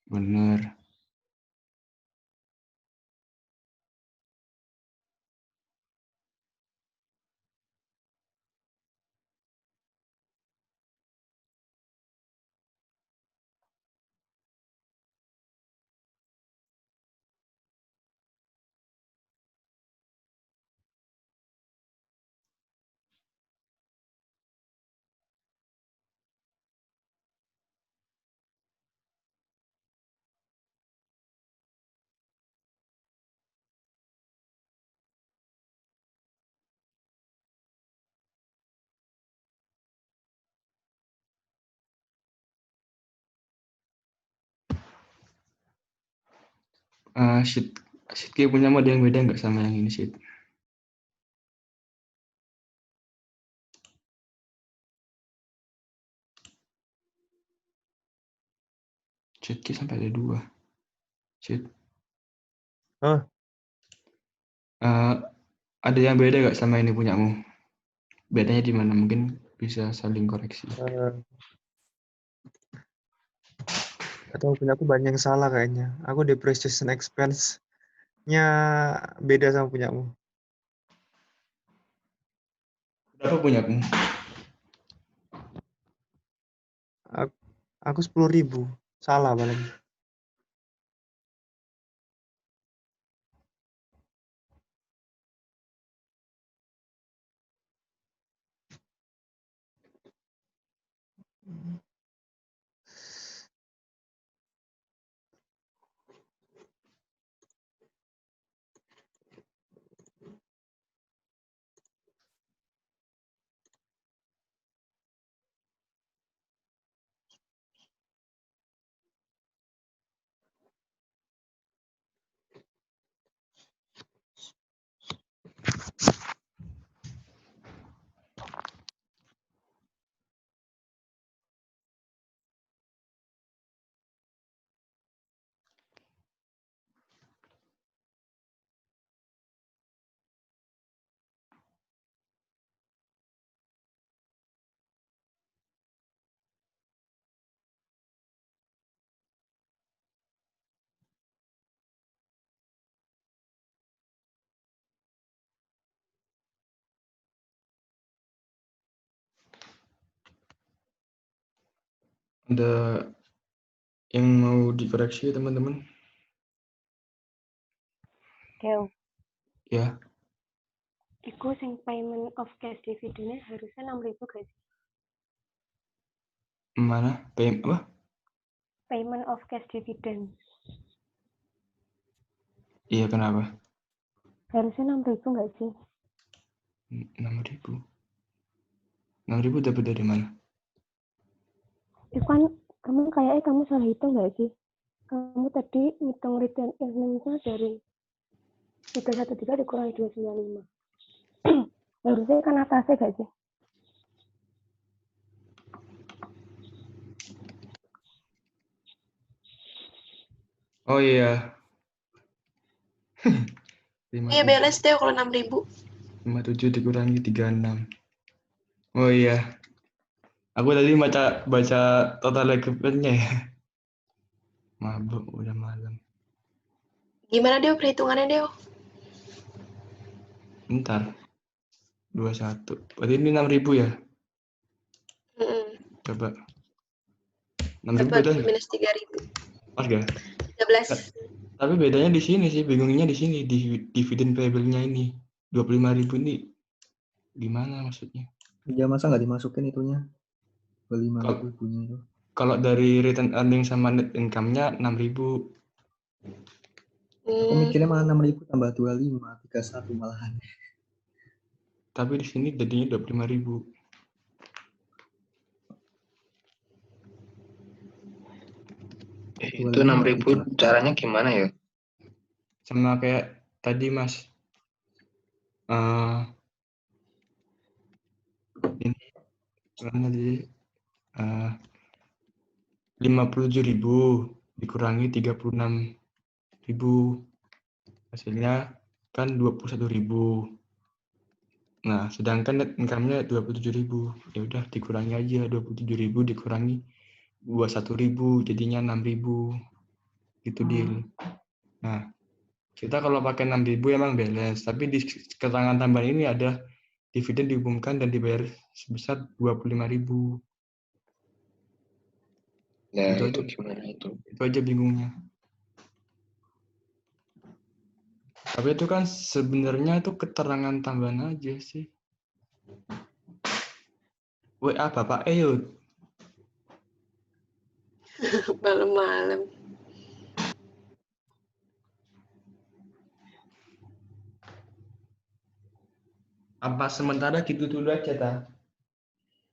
Speaker 2: Bener. Sheet K punya ada yang beda nggak sama yang ini sheet? Sheet K sampai ada 2. Sheet.
Speaker 6: Hah?
Speaker 2: Ada yang beda nggak sama ini punyamu? Bedanya di mana? Mungkin bisa saling koreksi.
Speaker 6: Atau punya aku banyak yang salah kayaknya. Aku depreciation expense-nya beda sama punyamu.
Speaker 2: Berapa punyamu?
Speaker 6: Aku 10.000. Salah paling.
Speaker 2: Ada yang mau dikoreksi teman-teman?
Speaker 8: Deo,
Speaker 2: Ya,
Speaker 8: iku sing payment of cash dividendnya harusnya 6.000 gak sih?
Speaker 2: mana? Apa?
Speaker 8: Payment of cash dividend.
Speaker 2: Iya, kenapa?
Speaker 8: Harusnya 6.000 gak sih?
Speaker 2: 6.000. 6.000 dapat dari mana?
Speaker 8: Itu kan kamu salah hitung gak sih? Kamu tadi ngitung return earnings-nya dari 313 dikurangi 295. Harusnya kan atasnya gak sih?
Speaker 2: Oh iya.
Speaker 1: Iya, balance deh kalau 6.000.
Speaker 2: 57 dikurangi 36. Oh iya. Aku tadi baca total equipment-nya ya. Mabuk udah malam.
Speaker 1: Gimana, Deo, perhitungannya, Deo?
Speaker 2: Bentar. 21. Berarti ini 6.000 ya? Coba. 6.000
Speaker 1: Dapat
Speaker 2: beda nggak?
Speaker 1: minus 3.000.
Speaker 2: Pas nggak?
Speaker 1: 13.
Speaker 2: Tapi bedanya di sini sih, bingungnya di sini, di dividen payable-nya ini. 25.000 ini gimana maksudnya?
Speaker 4: Iya, masa nggak dimasukin itunya? 25
Speaker 2: Kalau
Speaker 4: ribunya itu.
Speaker 2: kalau dari return earning sama net income-nya 6.000.
Speaker 4: Aku mikirnya malah 6.000 tambah 25, 31 malahan.
Speaker 2: Tapi di sini jadinya 25.000.
Speaker 5: Itu 6.000 caranya gimana ya?
Speaker 2: Sama kayak tadi Mas. Ini karena di 57.000 dikurangi 36.000. Hasilnya kan 21.000. Nah, sedangkan net income-nya 27.000. Ya udah dikurangi aja 27.000 dikurangi 21.000 jadinya 6.000. Gitu deal. Nah, kita kalau pakai 6.000 emang balance, tapi di keterangan tambahan ini ada dividen diumumkan dan dibayar sebesar 25.000.
Speaker 5: Nah,
Speaker 2: Itu
Speaker 5: itu
Speaker 2: aja.
Speaker 5: gimana itu?
Speaker 2: Itu aja bingungnya. Tapi itu kan sebenarnya itu keterangan tambahan aja sih. WA Bapak Eyut.
Speaker 1: Malam-malam.
Speaker 2: Apa sementara gitu dulu aja, Ta?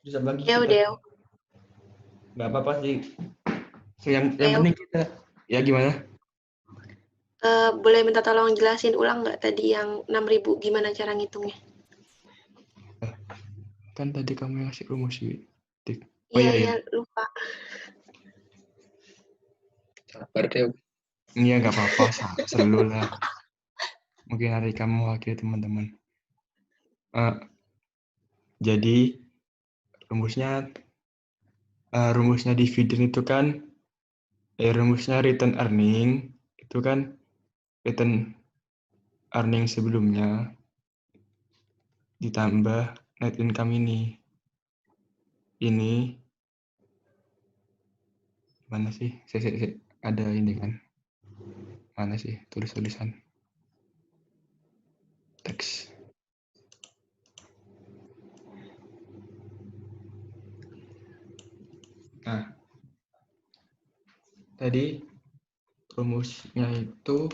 Speaker 2: Terus apa lagi
Speaker 1: Ya
Speaker 2: kita?
Speaker 1: udah.
Speaker 2: Nggak apa-apa sih. Yang
Speaker 1: Deo,
Speaker 2: penting kita, ya gimana?
Speaker 1: boleh minta tolong jelasin ulang nggak tadi yang 6.000 gimana cara ngitungnya?
Speaker 2: Kan tadi kamu yang ngasih rumus, Dik. Oh
Speaker 1: Iya,
Speaker 2: iya.
Speaker 1: lupa.
Speaker 5: Sabar deh.
Speaker 2: Iya, nggak apa-apa. Selalu lah. Mungkin hari kamu wakil teman-teman. Jadi, rumusnya dividen itu kan, rumusnya return earning, itu kan return earning sebelumnya ditambah net income ini. Ini mana sih? Ada ini kan? Mana sih tulisan teks? Nah, tadi rumusnya itu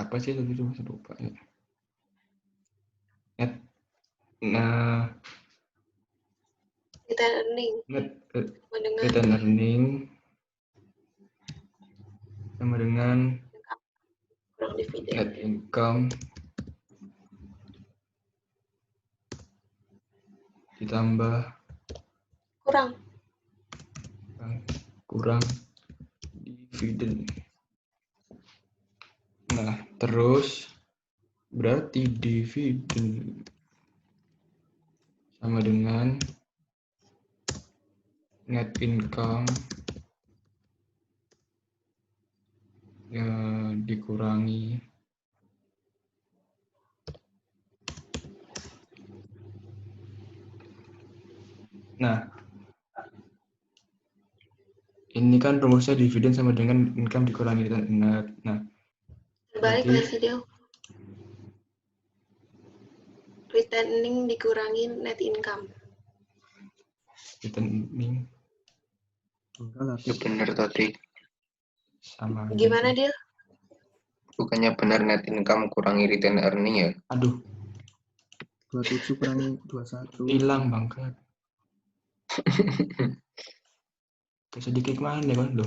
Speaker 2: apa sih tadi rumusnya lupa ya. Nah,
Speaker 1: Return earning.
Speaker 2: return earning sama dengan
Speaker 1: Kurang dividen.
Speaker 2: net income ditambah kurang dividen. Nah, terus berarti dividen sama dengan net income ya dikurangi ini kan rumusnya dividen sama dengan income dikurangi net. Nah,
Speaker 1: Balik
Speaker 2: berarti
Speaker 1: sih Deo. Return earning dikurangi net income.
Speaker 2: return earning
Speaker 4: Enggak lah,
Speaker 5: Itu benar tadi.
Speaker 2: sama
Speaker 1: Gimana Deo?
Speaker 5: Bukannya benar net income kurangi return earning ya?
Speaker 2: aduh
Speaker 4: 27 kurangi 21.
Speaker 2: hilang bangkat. Sedikit mana kan loh.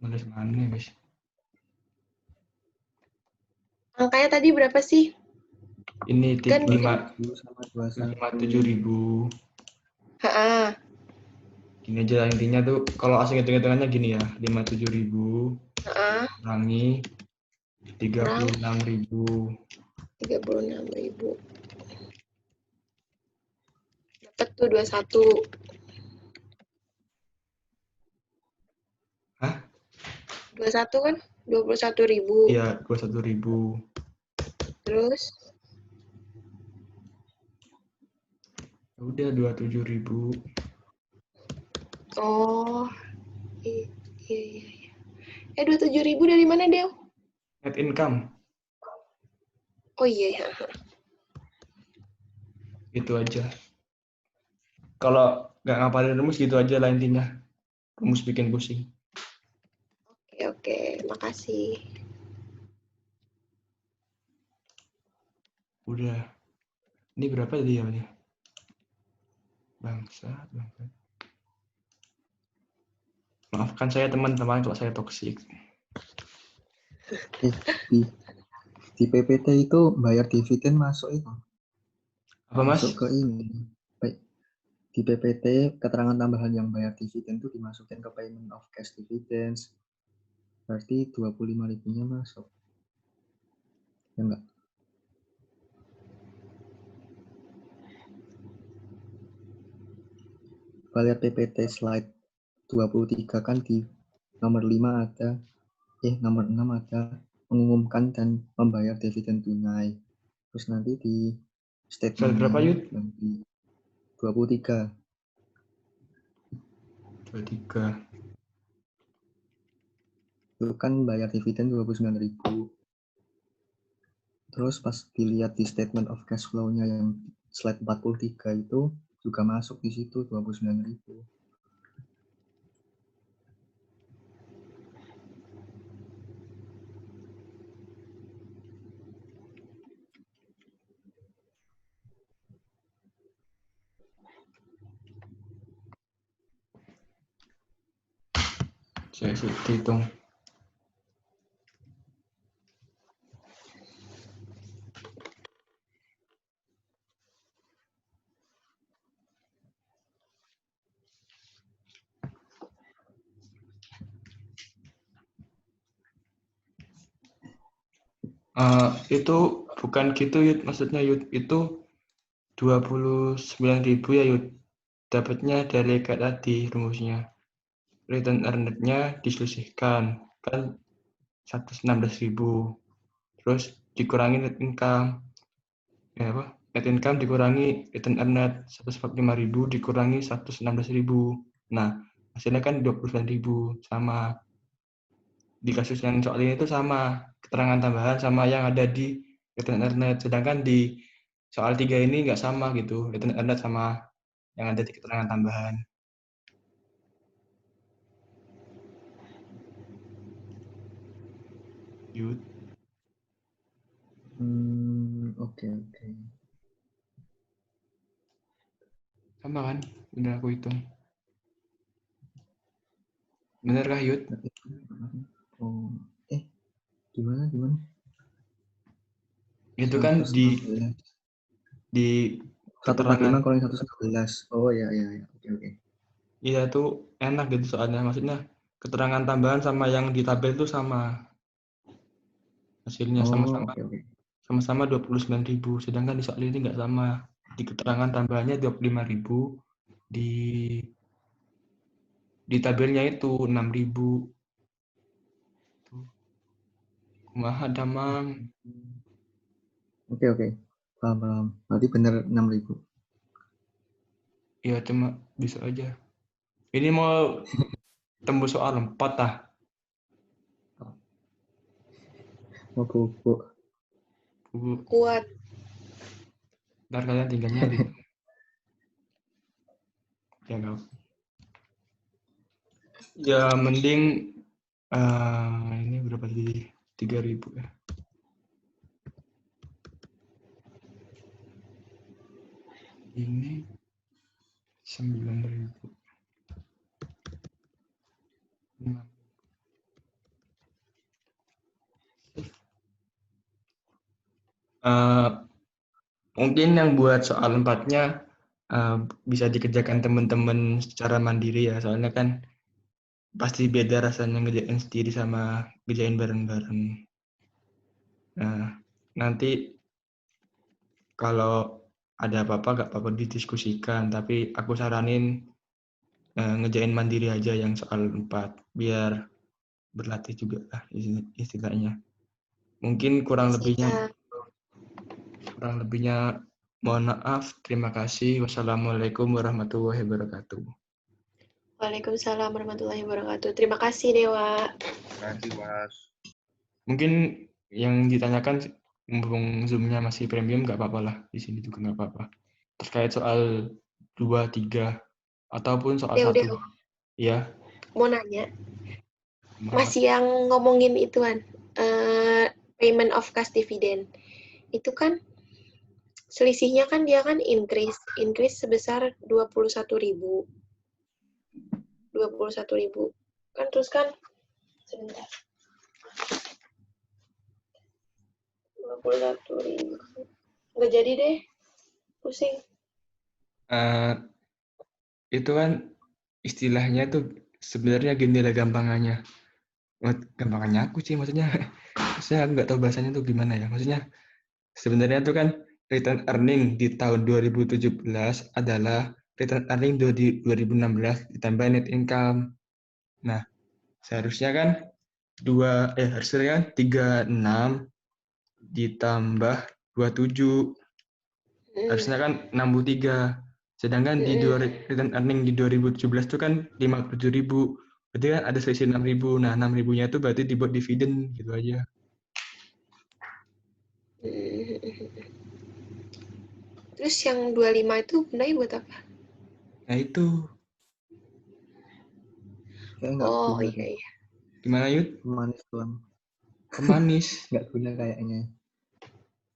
Speaker 2: Nulis mana guys?
Speaker 1: Angkanya tadi berapa sih?
Speaker 2: Ini
Speaker 1: Kan
Speaker 4: 27 sama 21.
Speaker 2: 57.000.
Speaker 1: Heeh.
Speaker 2: Gini aja intinya tuh kalau asing hitung-hitungannya gini ya, 57.000
Speaker 1: Heeh.
Speaker 2: kurangi 36.000.
Speaker 1: 36.000. Dapat tuh 21.
Speaker 2: Hah?
Speaker 1: 21 kan? 21.000.
Speaker 2: Iya, 21.000.
Speaker 1: Terus
Speaker 2: Ya udah 27.000.
Speaker 1: oh iya. 27.000 dari mana Deo?
Speaker 2: Net income.
Speaker 1: Oh iya ya.
Speaker 2: Gitu aja. Kalau nggak ngapalin rumus gitu aja lah intinya. Rumus bikin pusing.
Speaker 1: Oke, makasih.
Speaker 2: Udah. Ini berapa tadi ya? Bangsa. Maafkan saya teman-teman kalau saya toksik.
Speaker 4: Di PPT itu bayar dividen masuk itu.
Speaker 2: Apa Mas?
Speaker 4: Masuk ke ini. Baik. Di PPT keterangan tambahan yang bayar dividen itu dimasukin ke payment of cash dividends. Berarti 25.000-nya masuk. Ya enggak? Kalau lihat PPT slide 23 kan di nomor 5 ada, nomor 6 ada mengumumkan dan membayar dividen tunai. Terus nanti di
Speaker 2: Slide berapa,
Speaker 4: statementnya
Speaker 2: Yud?
Speaker 4: yang di 23.
Speaker 2: 23.
Speaker 4: Itu kan bayar dividen 29.000. Terus pas dilihat di statement of cash flow-nya yang slide 43 itu juga masuk di situ 29.000.
Speaker 2: Saya hitung. Itu bukan gitu Yud, maksudnya Yud itu 29.000 ya Yud. Dapatnya dari kayak tadi rumusnya. Return earned-nya diselisihkan kan 116.000. Terus dikurangi net income. Ya apa? Net income dikurangi return earned 145.000 dikurangi 116.000. Nah, hasilnya kan 29.000 sama. Di kasus yang soal ini itu sama keterangan tambahan sama yang ada di return earned, sedangkan di soal 3 ini nggak sama gitu, return earned sama yang ada di keterangan tambahan. Yud.
Speaker 4: Oke.
Speaker 2: Sama kan? Udah aku hitung. Bener kah Yud?
Speaker 4: Oh, gimana?
Speaker 2: Itu kan di keterangan
Speaker 4: 145 kalau yang 111. Oh ya. Oke.
Speaker 2: Iya tuh enak gitu soalnya, maksudnya keterangan tambahan sama yang di tabel itu sama. Hasilnya
Speaker 4: Oke.
Speaker 2: sama-sama 29.000, sedangkan di soal ini nggak sama. Di keterangan tambahannya 25.000, di tabelnya itu 6.000. Kumaha damang.
Speaker 4: Oke. Paham. Berarti benar 6.000.
Speaker 2: Ya cuma bisa aja. Ini mau tembus soal 4 ah.
Speaker 4: Mau bubuk.
Speaker 1: Kuat.
Speaker 2: Ntar kalian tinggal nyari. Ya enggak. Ya mending ini berapa jadi 3.000 ya. Ini 9.000. Mungkin yang buat soal 4-nya bisa dikerjakan teman-teman secara mandiri ya, soalnya kan pasti beda rasanya ngerjain sendiri sama ngerjain bareng-bareng. Nah, nanti kalau ada apa-apa nggak apa-apa didiskusikan, tapi aku saranin ngerjain mandiri aja yang soal 4 biar berlatih juga lah istilahnya. Mungkin kurang lebihnya mohon maaf. Terima kasih. Wassalamualaikum warahmatullahi wabarakatuh.
Speaker 1: Waalaikumsalam warahmatullahi wabarakatuh. Terima kasih Dewa.
Speaker 3: Terima kasih Mas.
Speaker 2: Mungkin yang ditanyakan mumpung Zoom-nya masih premium nggak apa-apa lah, di sini juga nggak apa-apa. Terkait soal 2, 3 ataupun soal 1. Ya.
Speaker 1: Mau nanya. Masih yang ngomongin ituan payment of cash dividend. Itu kan selisihnya kan dia kan increase sebesar 21.000. 21.000. Kan terus kan sebentar. 21.000. Nggak jadi deh. Pusing.
Speaker 2: Itu kan istilahnya tuh sebenarnya gini lah gampangannya. Gampangannya aku sih maksudnya. Saya nggak tahu bahasanya tuh gimana ya. Maksudnya sebenarnya tuh kan return earning di tahun 2017 adalah return earning di 2016 ditambah net income. Nah, seharusnya kan harusnya kan 36 ditambah 27. Harusnya kan 63. Sedangkan di return earning di 2017 itu kan 57.000. Berarti kan ada selisih 6.000. Nah, 6.000-nya itu berarti dibuat dividen gitu aja.
Speaker 1: Terus yang 25 itu gunanya buat apa?
Speaker 2: Nah, itu.
Speaker 4: Kayak nggak
Speaker 1: Oh,
Speaker 4: guna.
Speaker 1: iya.
Speaker 2: Gimana, Yud?
Speaker 4: Manis doang.
Speaker 2: Pemanis.
Speaker 4: Nggak guna kayaknya.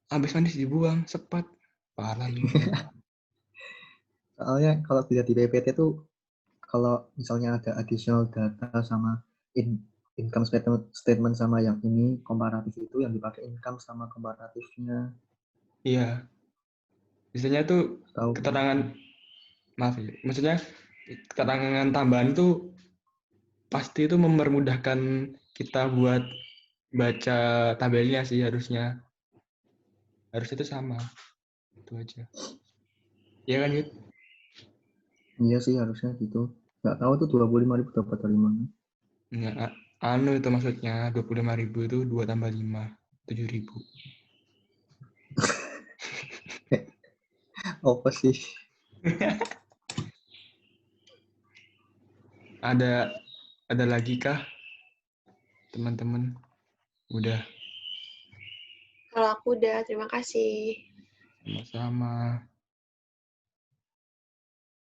Speaker 2: Habis manis dibuang, sepat. Parah lu.
Speaker 4: Soalnya kalau dilihat di PPT tuh, kalau misalnya ada additional data sama income statement sama yang ini komparatif, itu yang dipakai income sama komparatifnya.
Speaker 2: Iya. Biasanya tuh
Speaker 4: Tahu?
Speaker 2: keterangan, maaf ya, maksudnya keterangan tambahan tuh pasti itu mempermudahkan kita buat baca tabelnya sih harusnya. Harusnya itu sama. Itu aja. Iya kan, Yud?
Speaker 4: Iya sih harusnya gitu. Nggak tahu tuh 25.000 dapat dari mana.
Speaker 2: Enggak, itu maksudnya 25.000 itu 2 tambah 5, 7.000.
Speaker 4: Apa sih?
Speaker 2: Ada lagi kah, teman-teman? Udah.
Speaker 1: Kalau aku udah, terima kasih.
Speaker 2: Sama-sama.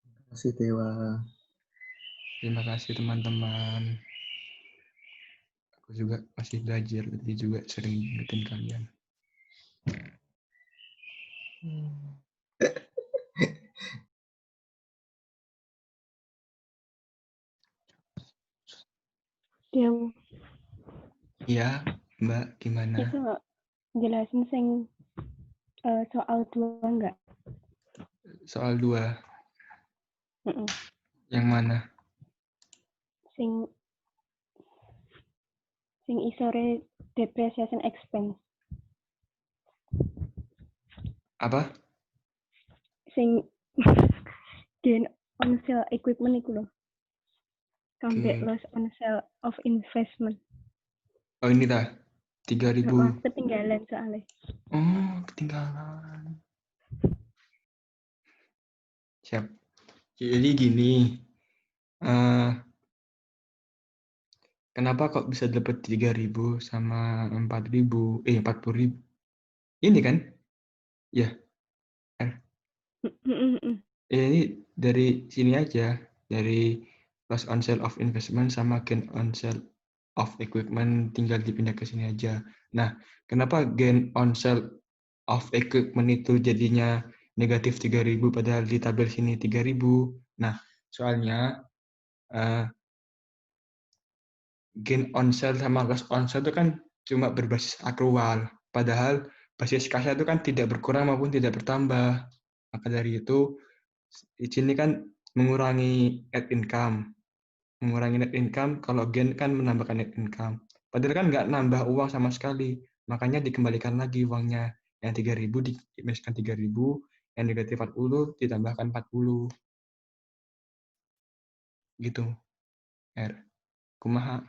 Speaker 4: Terima kasih Dewa.
Speaker 2: Terima kasih teman-teman. Aku juga masih belajar, jadi juga sering ingetin kalian.
Speaker 8: Yang
Speaker 2: Iya, Mbak, gimana?
Speaker 8: bisa nggak jelasin sing soal 2 nggak?
Speaker 2: Soal 2. Yang mana?
Speaker 8: Sing isore depreciation expense.
Speaker 2: Apa?
Speaker 8: Sing gain on sale equipment itu loh. Sampai
Speaker 2: Oke.
Speaker 8: loss on sale of investment.
Speaker 2: Oh, ini dah. 3.000.
Speaker 8: Ketinggalan soalnya.
Speaker 2: Oh, ketinggalan. Siap. Jadi gini. Kenapa kok bisa dapat 3.000 sama 4.000? 40.000. Ini kan? Ya. Ini dari sini aja. Dari loss on sale of investment sama gain on sale of equipment tinggal dipindah ke sini aja. Nah, kenapa gain on sale of equipment itu jadinya negatif 3.000 padahal di tabel sini 3.000? Nah, soalnya gain on sale sama loss on sale itu kan cuma berbasis akrual. Padahal basis kasnya itu kan tidak berkurang maupun tidak bertambah. Maka dari itu, di sini kan mengurangi net income. Mengurangi net income, kalau gain kan menambahkan net income. Padahal kan nggak nambah uang sama sekali. Makanya dikembalikan lagi uangnya. Yang 3.000 diminuskan 3.000, yang negatif 40 ditambahkan 40. Gitu. Kumaha.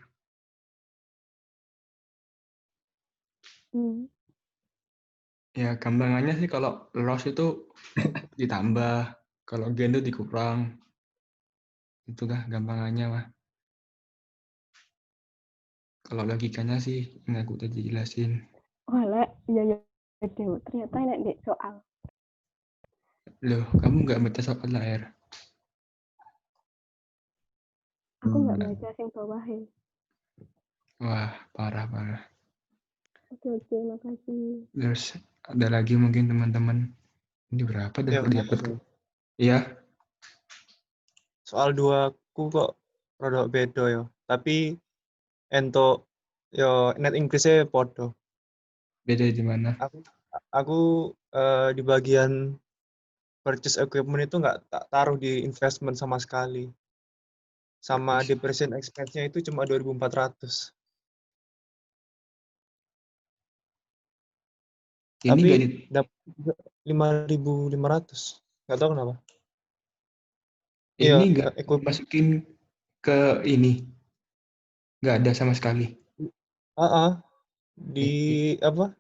Speaker 2: Ya, gampangannya sih kalau loss itu ditambah, kalau gain itu dikurang. Itu dah gampangannya mah. Kalau logikanya sih yang aku tadi jelasin.
Speaker 8: Walah, ya ternyata enak deh soal.
Speaker 2: Loh, kamu nggak baca soal lahir?
Speaker 8: Aku nggak baca yang bawah ya.
Speaker 2: Wah, parah.
Speaker 8: Oke, makasih.
Speaker 2: Terus ada lagi mungkin teman-teman Ini berapa dah
Speaker 6: Ya,
Speaker 2: kok
Speaker 6: kenapa
Speaker 2: diupload?
Speaker 6: tuh?
Speaker 2: Iya,
Speaker 6: Soal 2 aku kok rada beda ya. Tapi entuk yo net increase-e podo.
Speaker 2: beda di mana?
Speaker 6: Aku di bagian purchase equipment itu nggak tak taruh di investment sama sekali. Sama depreciation expense-nya itu cuma 2.400.
Speaker 2: Ini
Speaker 6: Tapi
Speaker 2: nggak di,
Speaker 6: dapat 5.500. Nggak tahu kenapa. Iya,
Speaker 2: ini nggak
Speaker 6: equipment.
Speaker 2: dimasukin ke ini. Nggak ada sama sekali.
Speaker 6: Di apa?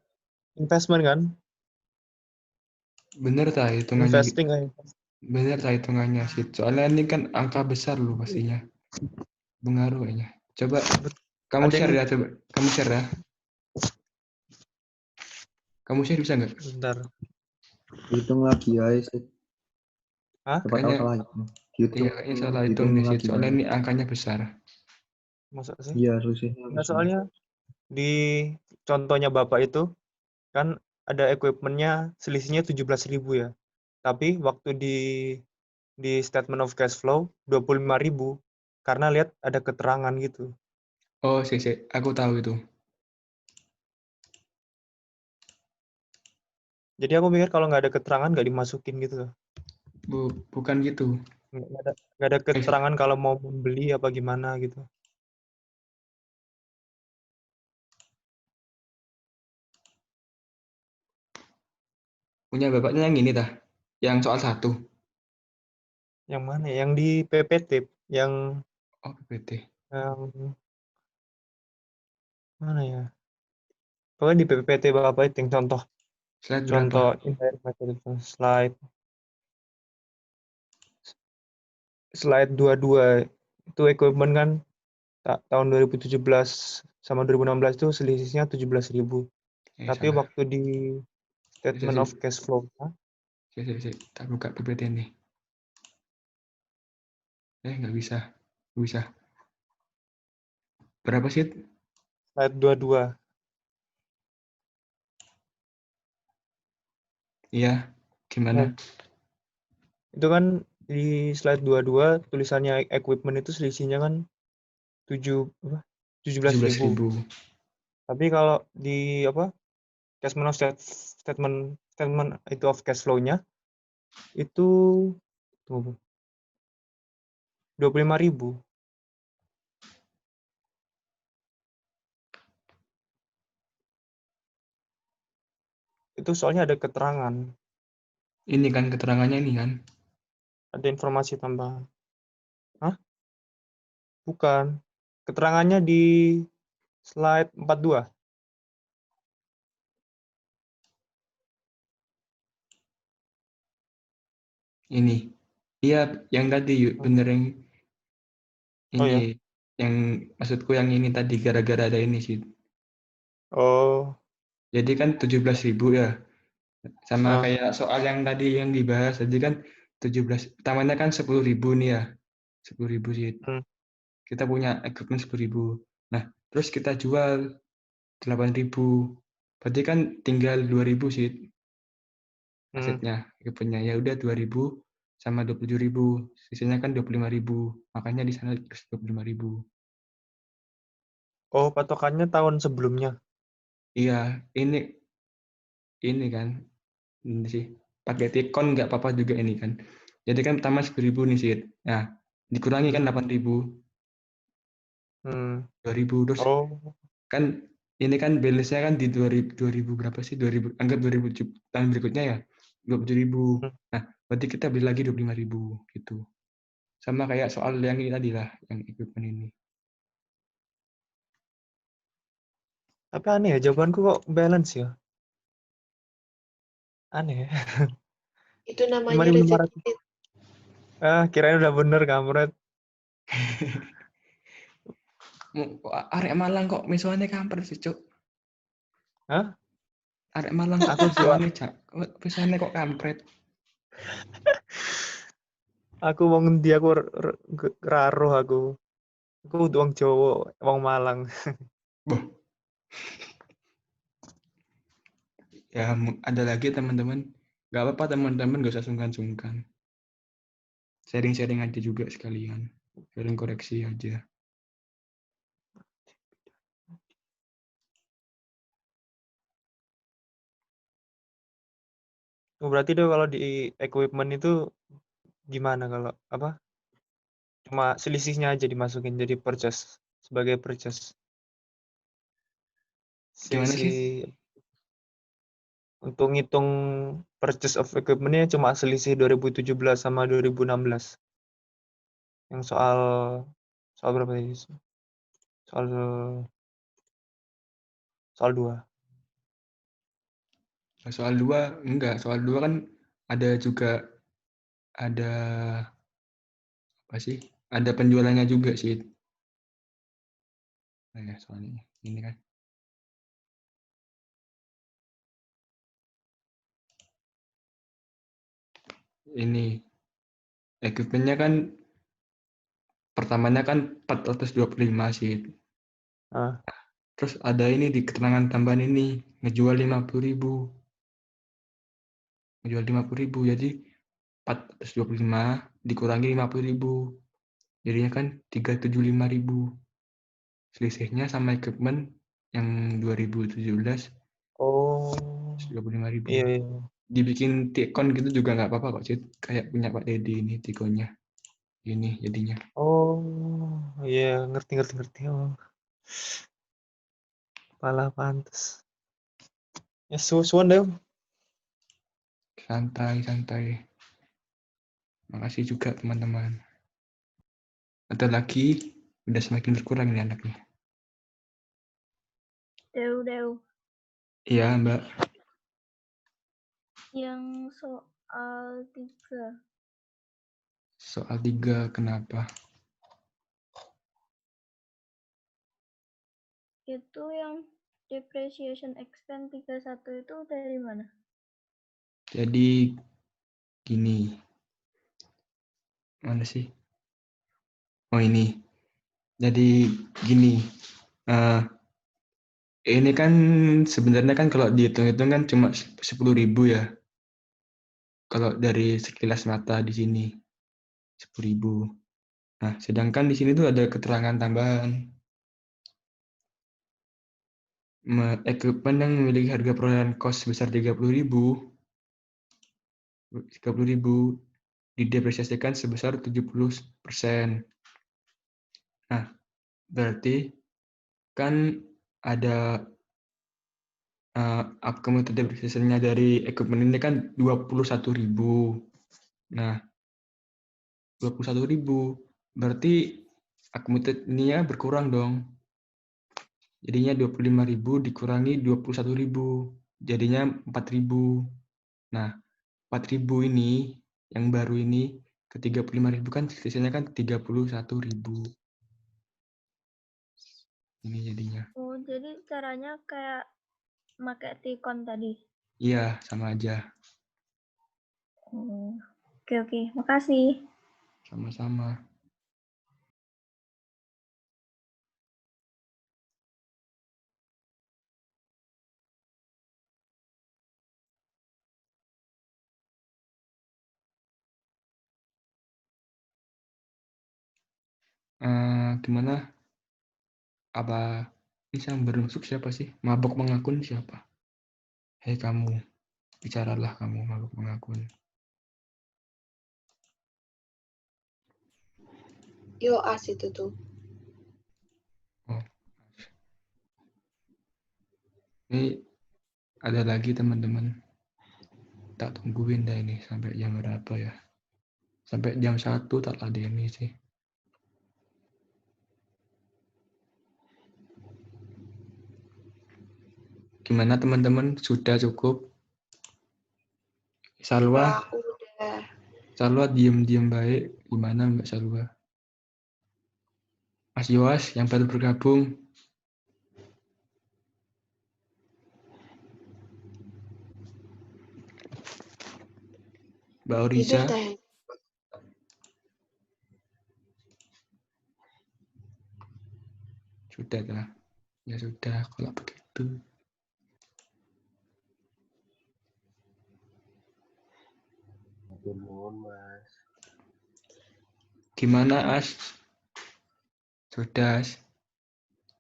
Speaker 6: Investment kan?
Speaker 2: Bener tak hitungannya?
Speaker 6: Investing kan.
Speaker 2: Bener tak hitungannya sih. Soalnya ini kan angka besar loh pastinya. Pengaruh kayaknya. Coba kamu
Speaker 6: Ada
Speaker 2: share
Speaker 6: yang
Speaker 2: ya, coba. Kamu share ya. Kamu share bisa nggak?
Speaker 6: bentar.
Speaker 4: Hitung lagi ya, Sid.
Speaker 6: Hah?
Speaker 4: Siapa tahu
Speaker 2: Kayaknya,
Speaker 4: salah hitung. Hitung,
Speaker 2: iya kayaknya salah hitung
Speaker 4: hitung
Speaker 2: nih sih.
Speaker 4: lagi
Speaker 2: Soalnya
Speaker 4: ya.
Speaker 2: ini angkanya besar.
Speaker 6: Masa sih?
Speaker 4: Iya, selisihnya
Speaker 6: Nah,
Speaker 4: besar.
Speaker 6: soalnya di contohnya Bapak itu kan ada equipment-nya selisihnya 17.000 ya. Tapi waktu di statement of cash flow 25.000 karena lihat ada keterangan gitu.
Speaker 2: Oh, sih, aku tahu itu.
Speaker 6: Jadi aku pikir kalau nggak ada keterangan nggak dimasukin gitu loh.
Speaker 2: Bukan gitu.
Speaker 6: Nggak ada keterangan kalau mau membeli apa gimana gitu.
Speaker 2: Punya bapaknya yang ini dah. Yang soal 1.
Speaker 6: Yang mana? Yang di PPT, yang
Speaker 2: Oh, PPT.
Speaker 6: mana ya? Pokoknya di PPT Bapak itu yang contoh
Speaker 2: Slide berapa?
Speaker 6: indirect material slide 22 itu equipment kan tahun 2017 sama 2016 itu selisihnya 17.000. Tapi
Speaker 2: Salah.
Speaker 6: waktu di statement of cash flow
Speaker 2: Tak buka PPT nih. Nggak bisa. Nggak bisa. Berapa sih?
Speaker 6: slide 22.
Speaker 2: Iya. Gimana?
Speaker 6: Itu kan di slide 22 tulisannya equipment itu selisihnya kan 17.000. Tapi kalau di statement of statement itu of cash flow-nya itu 25.000. Itu soalnya ada keterangan,
Speaker 2: Ini kan keterangannya ini kan.
Speaker 6: ada informasi tambahan. Hah? Bukan. Keterangannya di slide 42.
Speaker 2: Ini. Iya, yang tadi bener yang
Speaker 6: Oh
Speaker 2: ini.
Speaker 6: ya.
Speaker 2: Yang maksudku yang ini tadi gara-gara ada ini sih.
Speaker 6: Oh.
Speaker 2: Jadi kan 17.000 ya. Sama kayak soal yang tadi yang dibahas tadi kan 17. Pertamanya kan 10.000 nih ya. 10.000 sih. Kita punya equipment 10.000. Nah, terus kita jual 8.000. Berarti kan tinggal 2.000 sih asetnya. Equipmentnya ya udah 2.000 sama 27.000. Sisanya kan 25.000. Makanya di sana terus 25.000.
Speaker 6: Oh, patokannya tahun sebelumnya.
Speaker 2: Iya, ini kan ini sih pakai tikon nggak apa-apa juga ini kan. Jadi kan pertama 10.000 nih sih. Nah, dikurangi kan 8.000. 2.000 terus kan ini kan balance-nya kan di 2.000 berapa sih? 2.000 anggap 2.000 tahun berikutnya ya 27.000. Nah, berarti kita beli lagi 25.000 gitu. Sama kayak soal yang ini tadi lah, yang equipment ini.
Speaker 6: Tapi aneh ya, jawabanku kok balance ya. Aneh ya.
Speaker 1: Itu namanya rejected.
Speaker 6: Kirain udah bener, kampret.
Speaker 2: Arek Malang kok misuane kampret sih, Cuk.
Speaker 6: Hah?
Speaker 2: Arek Malang kok misuane, Cak. Misuane kok kampret.
Speaker 6: Aku mau ngendi aku raruh aku. Aku wong Jawa, wong Malang.
Speaker 2: Boh. Ya, ada lagi teman-teman Nggak apa-apa teman-teman, nggak usah sungkan-sungkan. Sharing-sharing aja juga sekalian. Sharing koreksi aja.
Speaker 6: Oh, berarti deh kalau di equipment itu gimana kalau apa? Cuma selisihnya aja dimasukin jadi purchase sebagai purchase.
Speaker 2: Gimana sih?
Speaker 6: Selisih untuk ngitung purchase of equipment-nya cuma selisih 2017 sama 2016. Yang soal berapa tadi? Soal 2.
Speaker 2: Soal 2 enggak. Soal 2 kan ada juga ada apa sih? Ada penjualannya juga sih. Nah, ya, soalnya ini kan. Ini equipment-nya kan pertamanya kan 425 sih.
Speaker 6: Ah.
Speaker 2: Terus ada ini di keterangan tambahan ini ngejual 50.000. Ngejual 50.000 jadi 425 dikurangi 50.000. Jadinya kan 375.000. Selisihnya sama equipment yang 2017
Speaker 6: Oh.
Speaker 2: 25.000.
Speaker 6: Iya, iya.
Speaker 2: Dibikin tikon gitu juga nggak apa-apa kok, Cid. Kayak punya Pak Dedi ini tikonnya. Ini jadinya.
Speaker 6: Oh, iya, ngerti. Oh, malah pantes. Ya, suan deh.
Speaker 2: Santai. Makasih juga teman-teman. Ada lagi, udah semakin berkurang ini anaknya.
Speaker 9: Deu.
Speaker 2: Iya, Mbak.
Speaker 9: Yang soal 3.
Speaker 2: Soal 3 kenapa?
Speaker 9: Itu yang depreciation expense 31 itu dari mana?
Speaker 2: Jadi gini. Mana sih? Oh ini. Jadi gini. Ini kan sebenarnya kan kalau dihitung-hitung kan cuma 10.000 ya. Kalau dari sekilas mata di sini 10.000. Nah, sedangkan di sini tuh ada keterangan tambahan. Equipment yang memiliki harga perolehan kos sebesar 30.000 didepresiasikan sebesar 70%. Nah, berarti kan ada akumulatif depresiasinya dari equipment ini kan 21.000. Nah, 21.000 berarti akumulatif ininya berkurang dong. Jadinya 25.000 dikurangi 21.000, jadinya 4.000. Nah, 4.000 ini yang baru ini ke 35.000 kan sisanya kan 31.000. Ini jadinya.
Speaker 9: Oh, jadi caranya kayak pakai tikon tadi.
Speaker 2: Iya, sama aja.
Speaker 9: Oke. Makasih.
Speaker 2: Sama-sama. Gimana? Apa ini yang bermasuk siapa sih? Mabok mengakun siapa? Hei kamu, bicaralah kamu mabok mengakun.
Speaker 1: Yo, as itu tuh.
Speaker 2: Oh. Ini ada lagi teman-teman. Tak tungguin dah ini sampai jam berapa ya? Sampai jam 1 tak ada ini sih. Gimana teman-teman? Sudah cukup? Salwa?
Speaker 1: Aku udah.
Speaker 2: Salwa diem-diem baik. Gimana Mbak Salwa? Mas Yoas yang baru bergabung. Mbak Oriza.
Speaker 1: Tidur dah.
Speaker 2: Sudah dah. Ya sudah kalau begitu.
Speaker 3: Matur nuwun, Mas.
Speaker 2: Gimana, As? Sudah, As?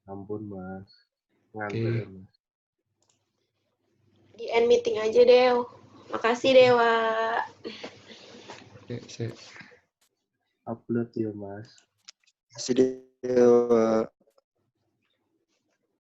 Speaker 3: Ampun, Mas.
Speaker 2: Oke.
Speaker 3: Ngantuk ya, Mas.
Speaker 1: Di end meeting aja, Dew. Makasih, Dewa.
Speaker 2: Sip, sip.
Speaker 3: Upload ya, Mas.
Speaker 4: Masih Dewa.